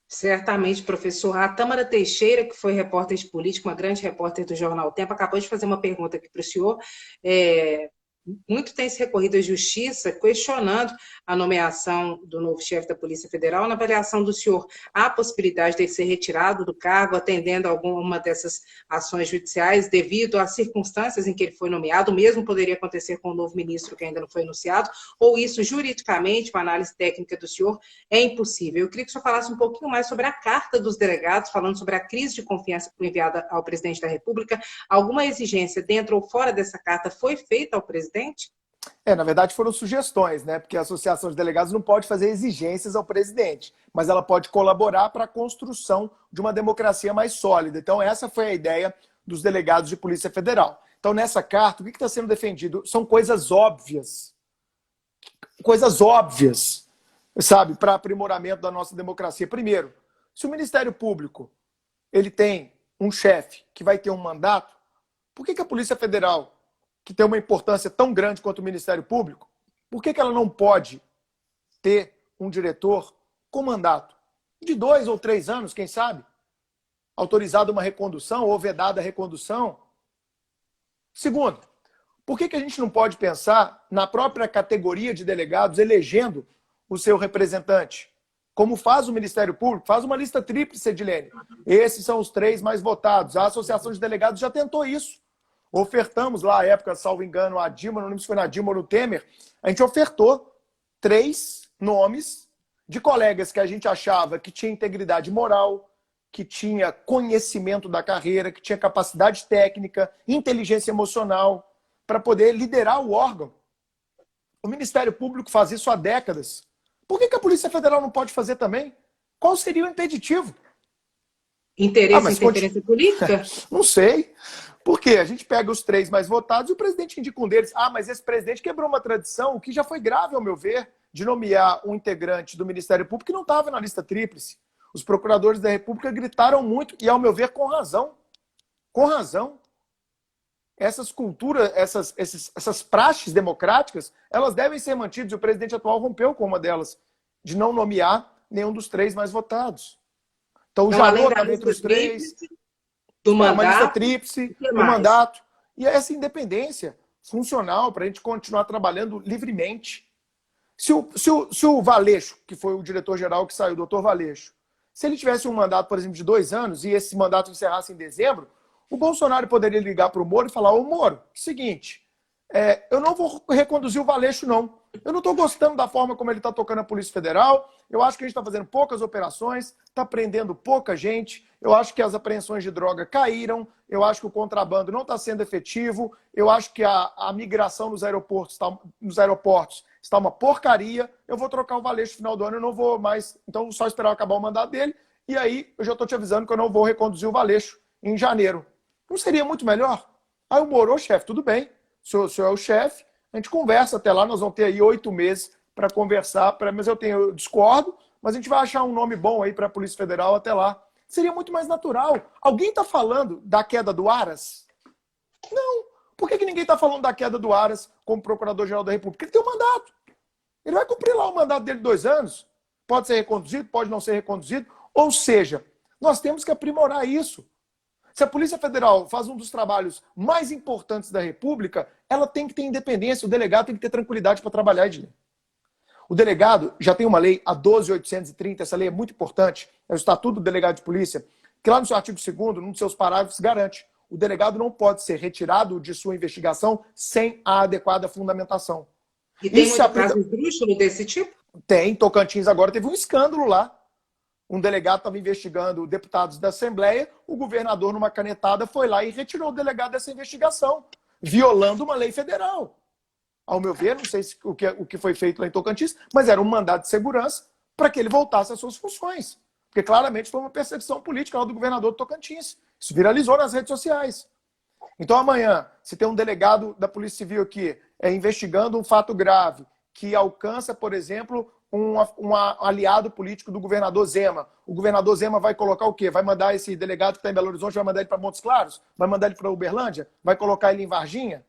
Certamente, professor. A Tâmara Teixeira, que foi repórter de política, uma grande repórter do Jornal o Tempo, acabou de fazer uma pergunta aqui para o senhor. Muito tem se recorrido à justiça questionando a nomeação do novo chefe da Polícia Federal. Na avaliação do senhor, há a possibilidade de ele ser retirado do cargo, atendendo a alguma dessas ações judiciais, devido às circunstâncias em que ele foi nomeado? O mesmo poderia acontecer com o novo ministro, que ainda não foi anunciado, ou isso, juridicamente, com a análise técnica do senhor, é impossível? Eu queria que o senhor falasse um pouquinho mais sobre a carta dos delegados, falando sobre a crise de confiança que foi enviada ao presidente da República. Alguma exigência dentro ou fora dessa carta foi feita ao presidente? Na verdade foram sugestões, né? Porque a Associação de Delegados não pode fazer exigências ao presidente, mas ela pode colaborar para a construção de uma democracia mais sólida. Então essa foi a ideia dos delegados de Polícia Federal. Então nessa carta, o que está sendo defendido? São coisas óbvias, sabe, para aprimoramento da nossa democracia. Primeiro, se o Ministério Público ele tem um chefe que vai ter um mandato, por que a Polícia Federal, que tem uma importância tão grande quanto o Ministério Público, por que ela não pode ter um diretor com mandato de 2 ou 3 anos, quem sabe? Autorizada uma recondução ou vedada a recondução? Segundo, por que a gente não pode pensar na própria categoria de delegados elegendo o seu representante? Como faz o Ministério Público, faz uma lista tríplice, Edilene. Esses são os 3 mais votados. A Associação de Delegados já tentou isso. Ofertamos lá, à época, salvo engano, a Dilma, não lembro se foi na Dilma ou no Temer, a gente ofertou 3 nomes de colegas que a gente achava que tinha integridade moral, que tinha conhecimento da carreira, que tinha capacidade técnica, inteligência emocional, para poder liderar o órgão. O Ministério Público faz isso há décadas. Por que a Polícia Federal não pode fazer também? Qual seria o impeditivo? Interferência política? Não sei. Porque a gente pega os 3 mais votados e o presidente indica um deles. Mas esse presidente quebrou uma tradição, o que já foi grave, ao meu ver, de nomear um integrante do Ministério Público que não estava na lista tríplice. Os procuradores da República gritaram muito, e, ao meu ver, com razão. Com razão. Essas culturas, essas praxes democráticas, elas devem ser mantidas, e o presidente atual rompeu com uma delas, de não nomear nenhum dos 3 mais votados. Então, o Janot estava entre os 3... do mandato, uma lista tríplice, do mandato. E essa independência funcional para a gente continuar trabalhando livremente. Se o Valeixo, que foi o diretor-geral que saiu, o doutor Valeixo, se ele tivesse um mandato, por exemplo, de 2 anos, e esse mandato encerrasse em dezembro, o Bolsonaro poderia ligar para o Moro e falar: ô Moro, seguinte, eu não vou reconduzir o Valeixo, não. Eu não estou gostando da forma como ele está tocando a Polícia Federal. Eu acho que a gente está fazendo poucas operações, está prendendo pouca gente. Eu acho que as apreensões de droga caíram. Eu acho que o contrabando não está sendo efetivo. Eu acho que a migração nos aeroportos está uma porcaria. Eu vou trocar o Valeixo no final do ano. Eu não vou mais. Então, só esperar acabar o mandato dele. E aí, eu já estou te avisando que eu não vou reconduzir o Valeixo em janeiro. Não seria muito melhor? Aí o Moro: chefe, tudo bem. O senhor é o chefe. A gente conversa até lá, nós vamos ter aí 8 meses para conversar, mas eu discordo, mas a gente vai achar um nome bom aí para a Polícia Federal até lá. Seria muito mais natural. Alguém está falando da queda do Aras? Não. Por que ninguém está falando da queda do Aras como Procurador-Geral da República? Ele tem um mandato. Ele vai cumprir lá o mandato dele de 2 anos. Pode ser reconduzido, pode não ser reconduzido. Ou seja, nós temos que aprimorar isso. Se a Polícia Federal faz um dos trabalhos mais importantes da República, ela tem que ter independência, o delegado tem que ter tranquilidade para trabalhar, Edilene. O delegado já tem uma lei, a 12.830, essa lei é muito importante, é o Estatuto do Delegado de Polícia, que lá no seu artigo 2º, num dos seus parágrafos, garante: o delegado não pode ser retirado de sua investigação sem a adequada fundamentação. E tem muito caso esdrúxulo desse tipo? Tem. Tocantins agora teve um escândalo lá. Um delegado estava investigando deputados da Assembleia, o governador, numa canetada, foi lá e retirou o delegado dessa investigação, violando uma lei federal. Ao meu ver, não sei o que foi feito lá em Tocantins, mas era um mandado de segurança para que ele voltasse às suas funções. Porque claramente foi uma perseguição política lá do governador de Tocantins. Isso viralizou nas redes sociais. Então amanhã, se tem um delegado da Polícia Civil aqui investigando um fato grave, que alcança, por exemplo, um aliado político do governador Zema. O governador Zema vai colocar o quê? Vai mandar esse delegado que está em Belo Horizonte, vai mandar ele para Montes Claros? Vai mandar ele para Uberlândia? Vai colocar ele em Varginha?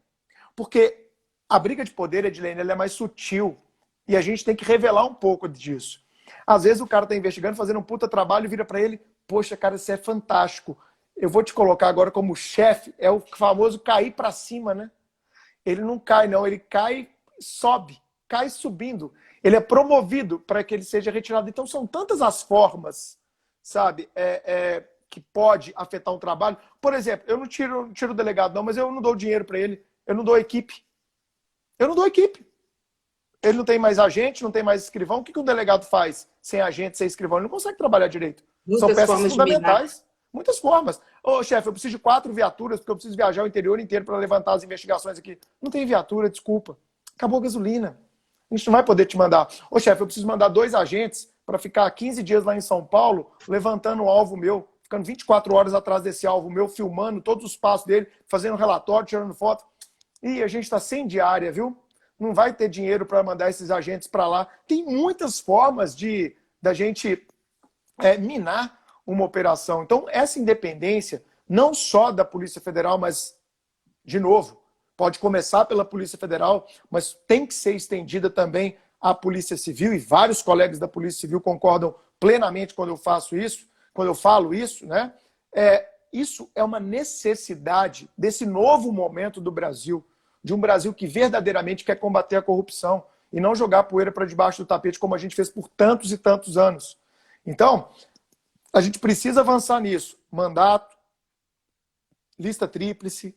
Porque a briga de poder, Edilene, ela é mais sutil. E a gente tem que revelar um pouco disso. Às vezes o cara está investigando, fazendo um puta trabalho e vira para ele: poxa, cara, isso é fantástico. Eu vou te colocar agora como chefe. É o famoso cair para cima, né? Ele não cai, não. Ele cai, sobe. Cai subindo. Ele é promovido para que ele seja retirado. Então, são tantas as formas, sabe, que pode afetar um trabalho. Por exemplo, eu não tiro o delegado, não, mas eu não dou dinheiro para ele. Eu não dou equipe. Eu não dou equipe. Ele não tem mais agente, não tem mais escrivão. O que um delegado faz sem agente, sem escrivão? Ele não consegue trabalhar direito. São peças fundamentais. Muitas formas. Ô, chefe, eu preciso de 4 viaturas, porque eu preciso viajar o interior inteiro para levantar as investigações aqui. Não tem viatura, desculpa. Acabou a gasolina. A gente não vai poder te mandar. Ô, chefe, eu preciso mandar 2 agentes para ficar 15 dias lá em São Paulo, levantando um alvo meu, ficando 24 horas atrás desse alvo meu, filmando todos os passos dele, fazendo relatório, tirando foto. E a gente está sem diária, viu? Não vai ter dinheiro para mandar esses agentes para lá. Tem muitas formas da gente minar uma operação. Então, essa independência, não só da Polícia Federal, mas, de novo, pode começar pela Polícia Federal, mas tem que ser estendida também à Polícia Civil, e vários colegas da Polícia Civil concordam plenamente quando eu falo isso, né? Isso é uma necessidade desse novo momento do Brasil, de um Brasil que verdadeiramente quer combater a corrupção e não jogar poeira para debaixo do tapete como a gente fez por tantos e tantos anos. Então, a gente precisa avançar nisso. Mandato, lista tríplice,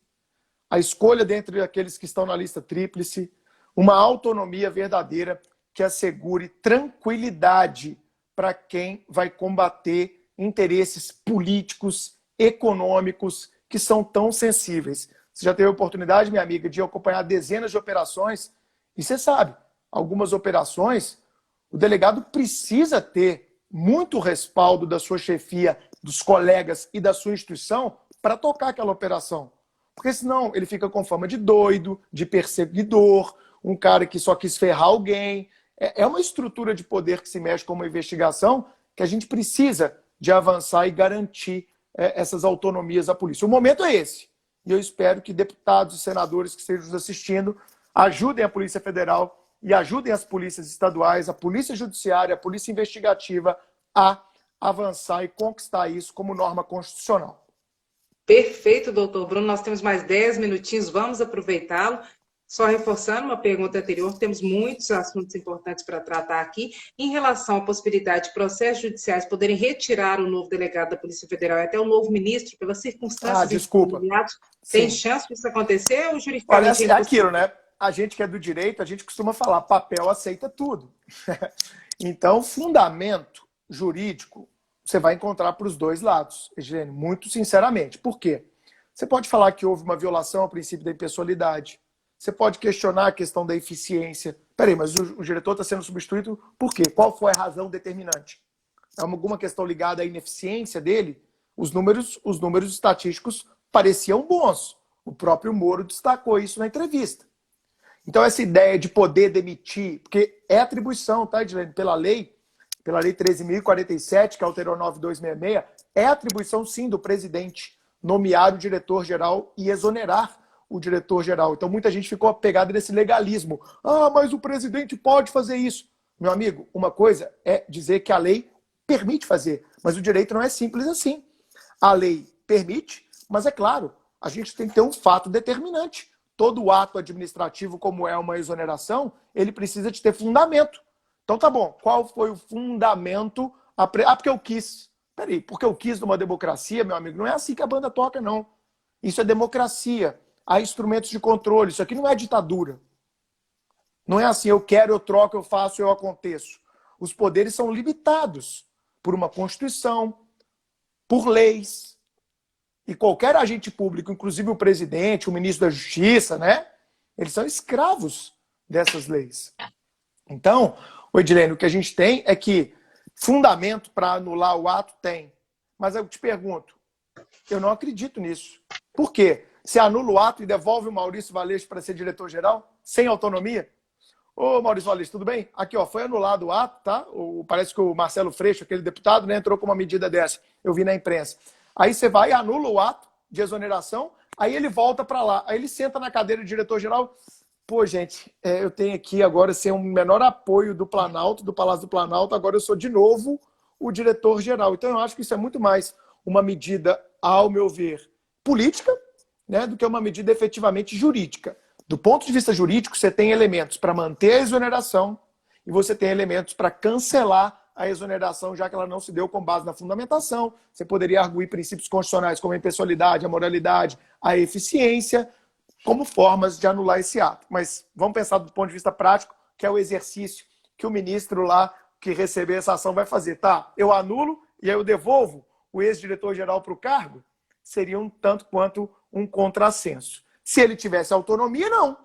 a escolha dentre aqueles que estão na lista tríplice, uma autonomia verdadeira que assegure tranquilidade para quem vai combater interesses políticos, econômicos, que são tão sensíveis. Você já teve a oportunidade, minha amiga, de acompanhar dezenas de operações, e você sabe, algumas operações, o delegado precisa ter muito respaldo da sua chefia, dos colegas e da sua instituição para tocar aquela operação. Porque senão ele fica com fama de doido, de perseguidor, um cara que só quis ferrar alguém. É uma estrutura de poder que se mexe com uma investigação que a gente precisa de avançar e garantir essas autonomias à polícia. O momento é esse. E eu espero que deputados e senadores que estejam nos assistindo ajudem a Polícia Federal e ajudem as polícias estaduais, a Polícia Judiciária, a Polícia Investigativa a avançar e conquistar isso como norma constitucional. Perfeito, doutor Bruno. Nós temos mais 10 minutinhos, vamos aproveitá-lo. Só reforçando uma pergunta anterior, temos muitos assuntos importantes para tratar aqui. Em relação à possibilidade de processos judiciais poderem retirar o novo delegado da Polícia Federal e até o novo ministro, pelas circunstâncias... Desculpa. Tem chance disso acontecer ou juridicamente... Olha, é aquilo, né? A gente que é do direito, a gente costuma falar, papel aceita tudo. Então, fundamento jurídico, você vai encontrar para os dois lados, Edilene, muito sinceramente. Por quê? Você pode falar que houve uma violação ao princípio da impessoalidade. Você pode questionar a questão da eficiência. Peraí, mas o diretor está sendo substituído por quê? Qual foi a razão determinante? É alguma questão ligada à ineficiência dele? Os números estatísticos pareciam bons. O próprio Moro destacou isso na entrevista. Então, essa ideia de poder demitir, porque é atribuição, tá, Edilene? Pela lei 13.047, que alterou 9266, é atribuição, sim, do presidente nomear o diretor-geral e exonerar o diretor-geral. Então, muita gente ficou apegada nesse legalismo. Ah, mas o presidente pode fazer isso. Meu amigo, uma coisa é dizer que a lei permite fazer, mas o direito não é simples assim. A lei permite, mas é claro, a gente tem que ter um fato determinante. Todo ato administrativo, como é uma exoneração, ele precisa de ter fundamento. Então tá bom, qual foi o fundamento? Porque eu quis. Peraí, porque eu quis numa democracia, meu amigo, não é assim que a banda toca, não. Isso é democracia. Há instrumentos de controle, isso aqui não é ditadura. Não é assim, eu quero, eu troco, eu faço, eu aconteço. Os poderes são limitados por uma Constituição, por leis. E qualquer agente público, inclusive o presidente, o ministro da Justiça, né? Eles são escravos dessas leis. Então, Edilene, o que a gente tem é que fundamento para anular o ato tem. Mas eu te pergunto, eu não acredito nisso. Por quê? Você anula o ato e devolve o Maurício Valeixo para ser diretor-geral, sem autonomia? Ô, Maurício Valeixo, tudo bem? Aqui, ó, foi anulado o ato, tá? Parece que o Marcelo Freixo, aquele deputado, né, entrou com uma medida dessa. Eu vi na imprensa. Aí você vai e anula o ato de exoneração, aí ele volta para lá. Aí ele senta na cadeira de diretor-geral. Pô, gente, eu tenho aqui agora ser um menor apoio do Planalto, do Palácio do Planalto, agora eu sou de novo o diretor-geral. Então eu acho que isso é muito mais uma medida, ao meu ver, política, né, do que uma medida efetivamente jurídica. Do ponto de vista jurídico, você tem elementos para manter a exoneração e você tem elementos para cancelar a exoneração, já que ela não se deu com base na fundamentação. Você poderia arguir princípios constitucionais como a impessoalidade, a moralidade, a eficiência, como formas de anular esse ato. Mas vamos pensar do ponto de vista prático, que é o exercício que o ministro lá que receber essa ação vai fazer. Tá, eu anulo e aí eu devolvo o ex-diretor-geral para o cargo? Seria um tanto quanto um contrassenso. Se ele tivesse autonomia, não.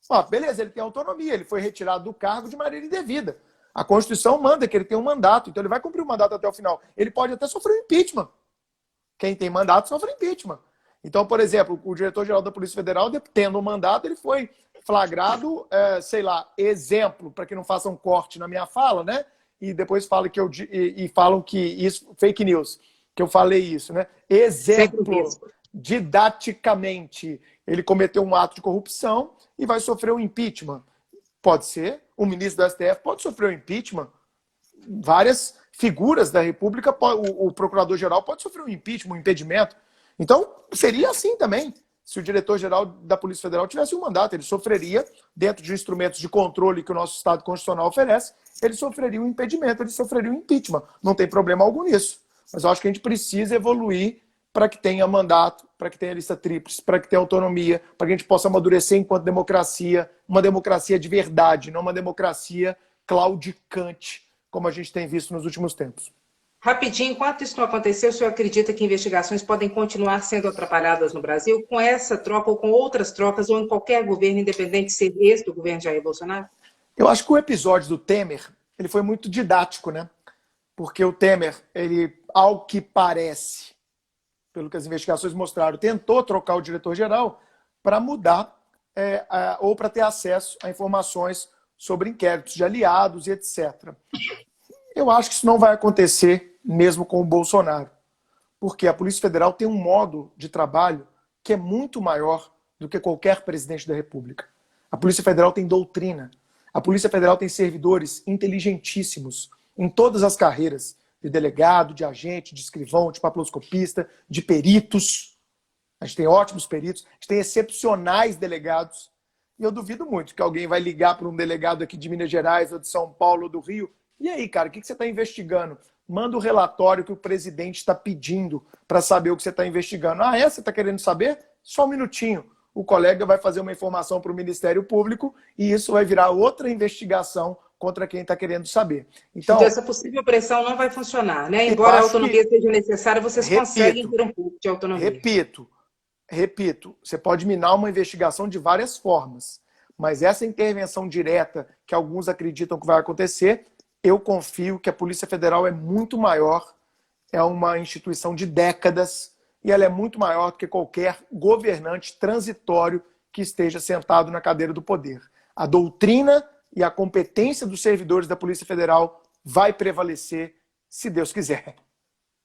Ó, beleza, ele tem autonomia, ele foi retirado do cargo de maneira indevida. A Constituição manda que ele tenha um mandato, então ele vai cumprir o mandato até o final. Ele pode até sofrer um impeachment. Quem tem mandato sofre impeachment. Então, por exemplo, o diretor-geral da Polícia Federal, tendo um mandato, ele foi flagrado, sei lá, exemplo, para que não façam um corte na minha fala, né? E depois falam falam que isso, fake news, que eu falei isso, né? Exemplo, didaticamente, ele cometeu um ato de corrupção e vai sofrer um impeachment. Pode ser, o ministro do STF pode sofrer um impeachment, várias figuras da República, o procurador-geral pode sofrer um impeachment, um impedimento. Então, seria assim também. Se o diretor-geral da Polícia Federal tivesse um mandato, ele sofreria, dentro de instrumentos de controle que o nosso Estado Constitucional oferece, ele sofreria um impedimento, ele sofreria um impeachment. Não tem problema algum nisso. Mas eu acho que a gente precisa evoluir para que tenha mandato, para que tenha lista tríplice, para que tenha autonomia, para que a gente possa amadurecer enquanto democracia, uma democracia de verdade, não uma democracia claudicante, como a gente tem visto nos últimos tempos. Rapidinho, enquanto isso não aconteceu, o senhor acredita que investigações podem continuar sendo atrapalhadas no Brasil com essa troca ou com outras trocas ou em qualquer governo, independente de ser esse do governo Jair Bolsonaro? Eu acho que o episódio do Temer, ele foi muito didático, né? Porque o Temer, ele, ao que parece, pelo que as investigações mostraram, tentou trocar o diretor-geral para mudar ou para ter acesso a informações sobre inquéritos de aliados e etc. Eu acho que isso não vai acontecer mesmo com o Bolsonaro, porque a Polícia Federal tem um modo de trabalho que é muito maior do que qualquer presidente da República. A Polícia Federal tem doutrina. A Polícia Federal tem servidores inteligentíssimos em todas as carreiras, de delegado, de agente, de escrivão, de papiloscopista, de peritos. A gente tem ótimos peritos, a gente tem excepcionais delegados. E eu duvido muito que alguém vai ligar para um delegado aqui de Minas Gerais, ou de São Paulo, ou do Rio. E aí, cara, o que você está investigando? Manda o relatório que o presidente está pedindo para saber o que você está investigando. Ah, você está querendo saber? Só um minutinho. O colega vai fazer uma informação para o Ministério Público e isso vai virar outra investigação contra quem está querendo saber. Então, essa possível pressão não vai funcionar, né? Embora a autonomia seja necessária, vocês conseguem ter um pouco de autonomia. Repito, você pode minar uma investigação de várias formas, mas essa intervenção direta que alguns acreditam que vai acontecer, eu confio que a Polícia Federal é muito maior, é uma instituição de décadas e ela é muito maior do que qualquer governante transitório que esteja sentado na cadeira do poder. A doutrina e a competência dos servidores da Polícia Federal vai prevalecer, se Deus quiser.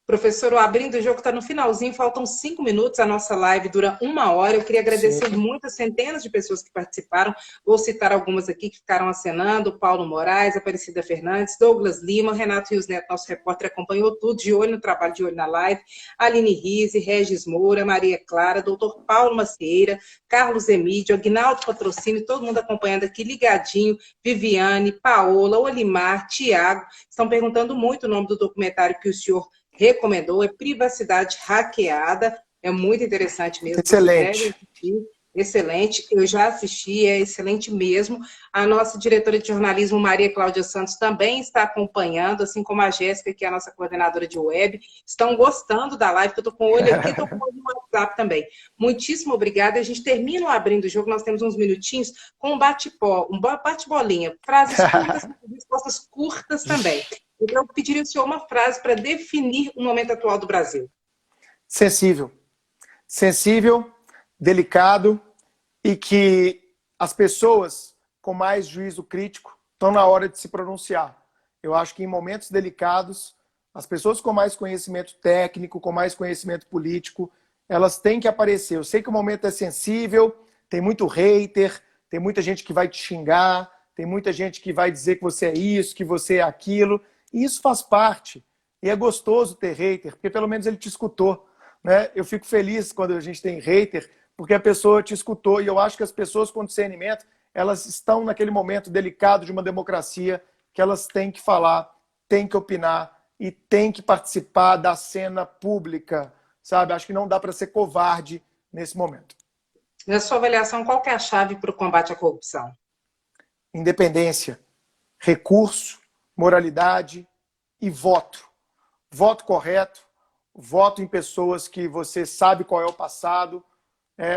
Professor, o Abrindo o Jogo está no finalzinho, faltam 5 minutos, a nossa live dura 1 hora. Eu queria agradecer muito as centenas de pessoas que participaram. Vou citar algumas aqui que ficaram acenando: Paulo Moraes, Aparecida Fernandes, Douglas Lima, Renato Rios Neto, nosso repórter, acompanhou tudo, de olho no trabalho, de olho na live, Aline Rize, Regis Moura, Maria Clara, doutor Paulo Macieira, Carlos Emídio, Aguinaldo Patrocínio, todo mundo acompanhando aqui, ligadinho, Viviane, Paola, Olimar, Tiago, estão perguntando muito o nome do documentário que o senhor recomendou, é Privacidade Hackeada, é muito interessante mesmo. Excelente. Excelente, eu já assisti, é excelente mesmo. A nossa diretora de jornalismo, Maria Cláudia Santos, também está acompanhando, assim como a Jéssica, que é a nossa coordenadora de web, estão gostando da live, que eu estou com o olho aqui, estou com o olho no WhatsApp também. Muitíssimo obrigada, a gente termina o Abrindo o Jogo, nós temos uns minutinhos com um bate-bolinha, frases curtas, respostas curtas também. Então, eu pediria ao senhor uma frase para definir o momento atual do Brasil. Sensível. Sensível, delicado, e que as pessoas com mais juízo crítico estão na hora de se pronunciar. Eu acho que em momentos delicados, as pessoas com mais conhecimento técnico, com mais conhecimento político, elas têm que aparecer. Eu sei que o momento é sensível, tem muito hater, tem muita gente que vai te xingar, tem muita gente que vai dizer que você é isso, que você é aquilo. E isso faz parte. E é gostoso ter hater, porque pelo menos ele te escutou, né? Eu fico feliz quando a gente tem hater, porque a pessoa te escutou. E eu acho que as pessoas com discernimento, elas estão naquele momento delicado de uma democracia que elas têm que falar, têm que opinar e têm que participar da cena pública, sabe? Acho que não dá para ser covarde nesse momento. Na sua avaliação, qual que é a chave para o combate à corrupção? Independência, recurso, moralidade e voto. Voto correto, voto em pessoas que você sabe qual é o passado.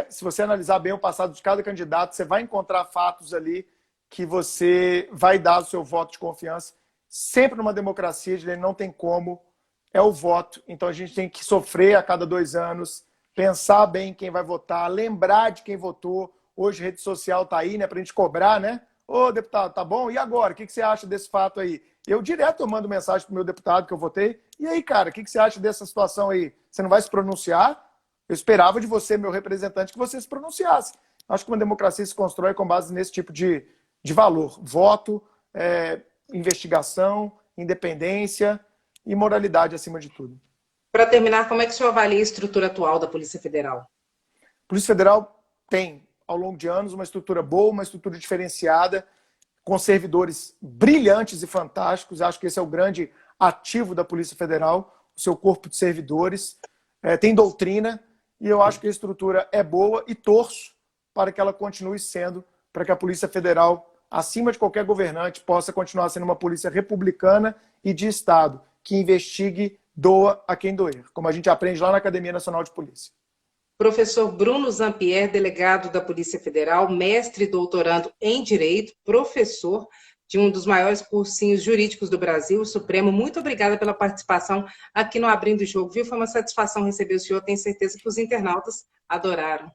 Se você analisar bem o passado de cada candidato, você vai encontrar fatos ali que você vai dar o seu voto de confiança. Sempre numa democracia, ele não tem como, é o voto. Então a gente tem que sofrer a cada 2 anos, pensar bem quem vai votar, lembrar de quem votou. Hoje a rede social está aí, né, para a gente cobrar, né? Ô, deputado, tá bom? E agora? O que você acha desse fato aí? Eu direto mando mensagem pro meu deputado que eu votei. E aí, cara, o que você acha dessa situação aí? Você não vai se pronunciar? Eu esperava de você, meu representante, que você se pronunciasse. Acho que uma democracia se constrói com base nesse tipo de valor. Voto, investigação, independência e moralidade acima de tudo. Para terminar, como é que o senhor avalia a estrutura atual da Polícia Federal? A Polícia Federal tem, ao longo de anos, uma estrutura boa, uma estrutura diferenciada, com servidores brilhantes e fantásticos. Acho que esse é o grande ativo da Polícia Federal, o seu corpo de servidores. Tem doutrina, e eu acho que a estrutura é boa e torço para que ela continue sendo, para que a Polícia Federal, acima de qualquer governante, possa continuar sendo uma polícia republicana e de Estado, que investigue, doa a quem doer, como a gente aprende lá na Academia Nacional de Polícia. Professor Bruno Zampier, delegado da Polícia Federal, mestre e doutorando em Direito, professor de um dos maiores cursinhos jurídicos do Brasil, o Supremo. Muito obrigada pela participação aqui no Abrindo o Jogo, viu? Foi uma satisfação receber o senhor, tenho certeza que os internautas adoraram.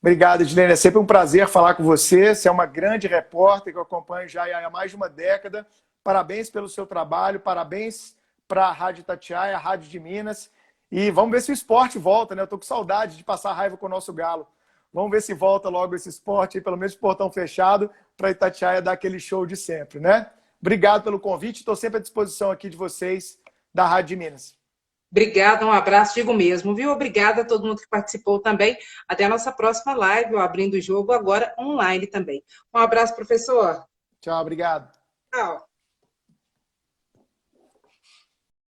Obrigado, Edilene. É sempre um prazer falar com você. Você é uma grande repórter que eu acompanho já há mais de uma década. Parabéns pelo seu trabalho, parabéns para a Rádio Itatiaia, a Rádio de Minas. E vamos ver se o esporte volta, né? Eu tô com saudade de passar raiva com o nosso Galo. Vamos ver se volta logo esse esporte, pelo menos de portão fechado, para Itatiaia dar aquele show de sempre, né? Obrigado pelo convite, estou sempre à disposição aqui de vocês, da Rádio de Minas. Obrigada, um abraço, digo mesmo, viu? Obrigada a todo mundo que participou também. Até a nossa próxima live, o Abrindo o Jogo, agora online também. Um abraço, professor. Tchau, obrigado. Tchau.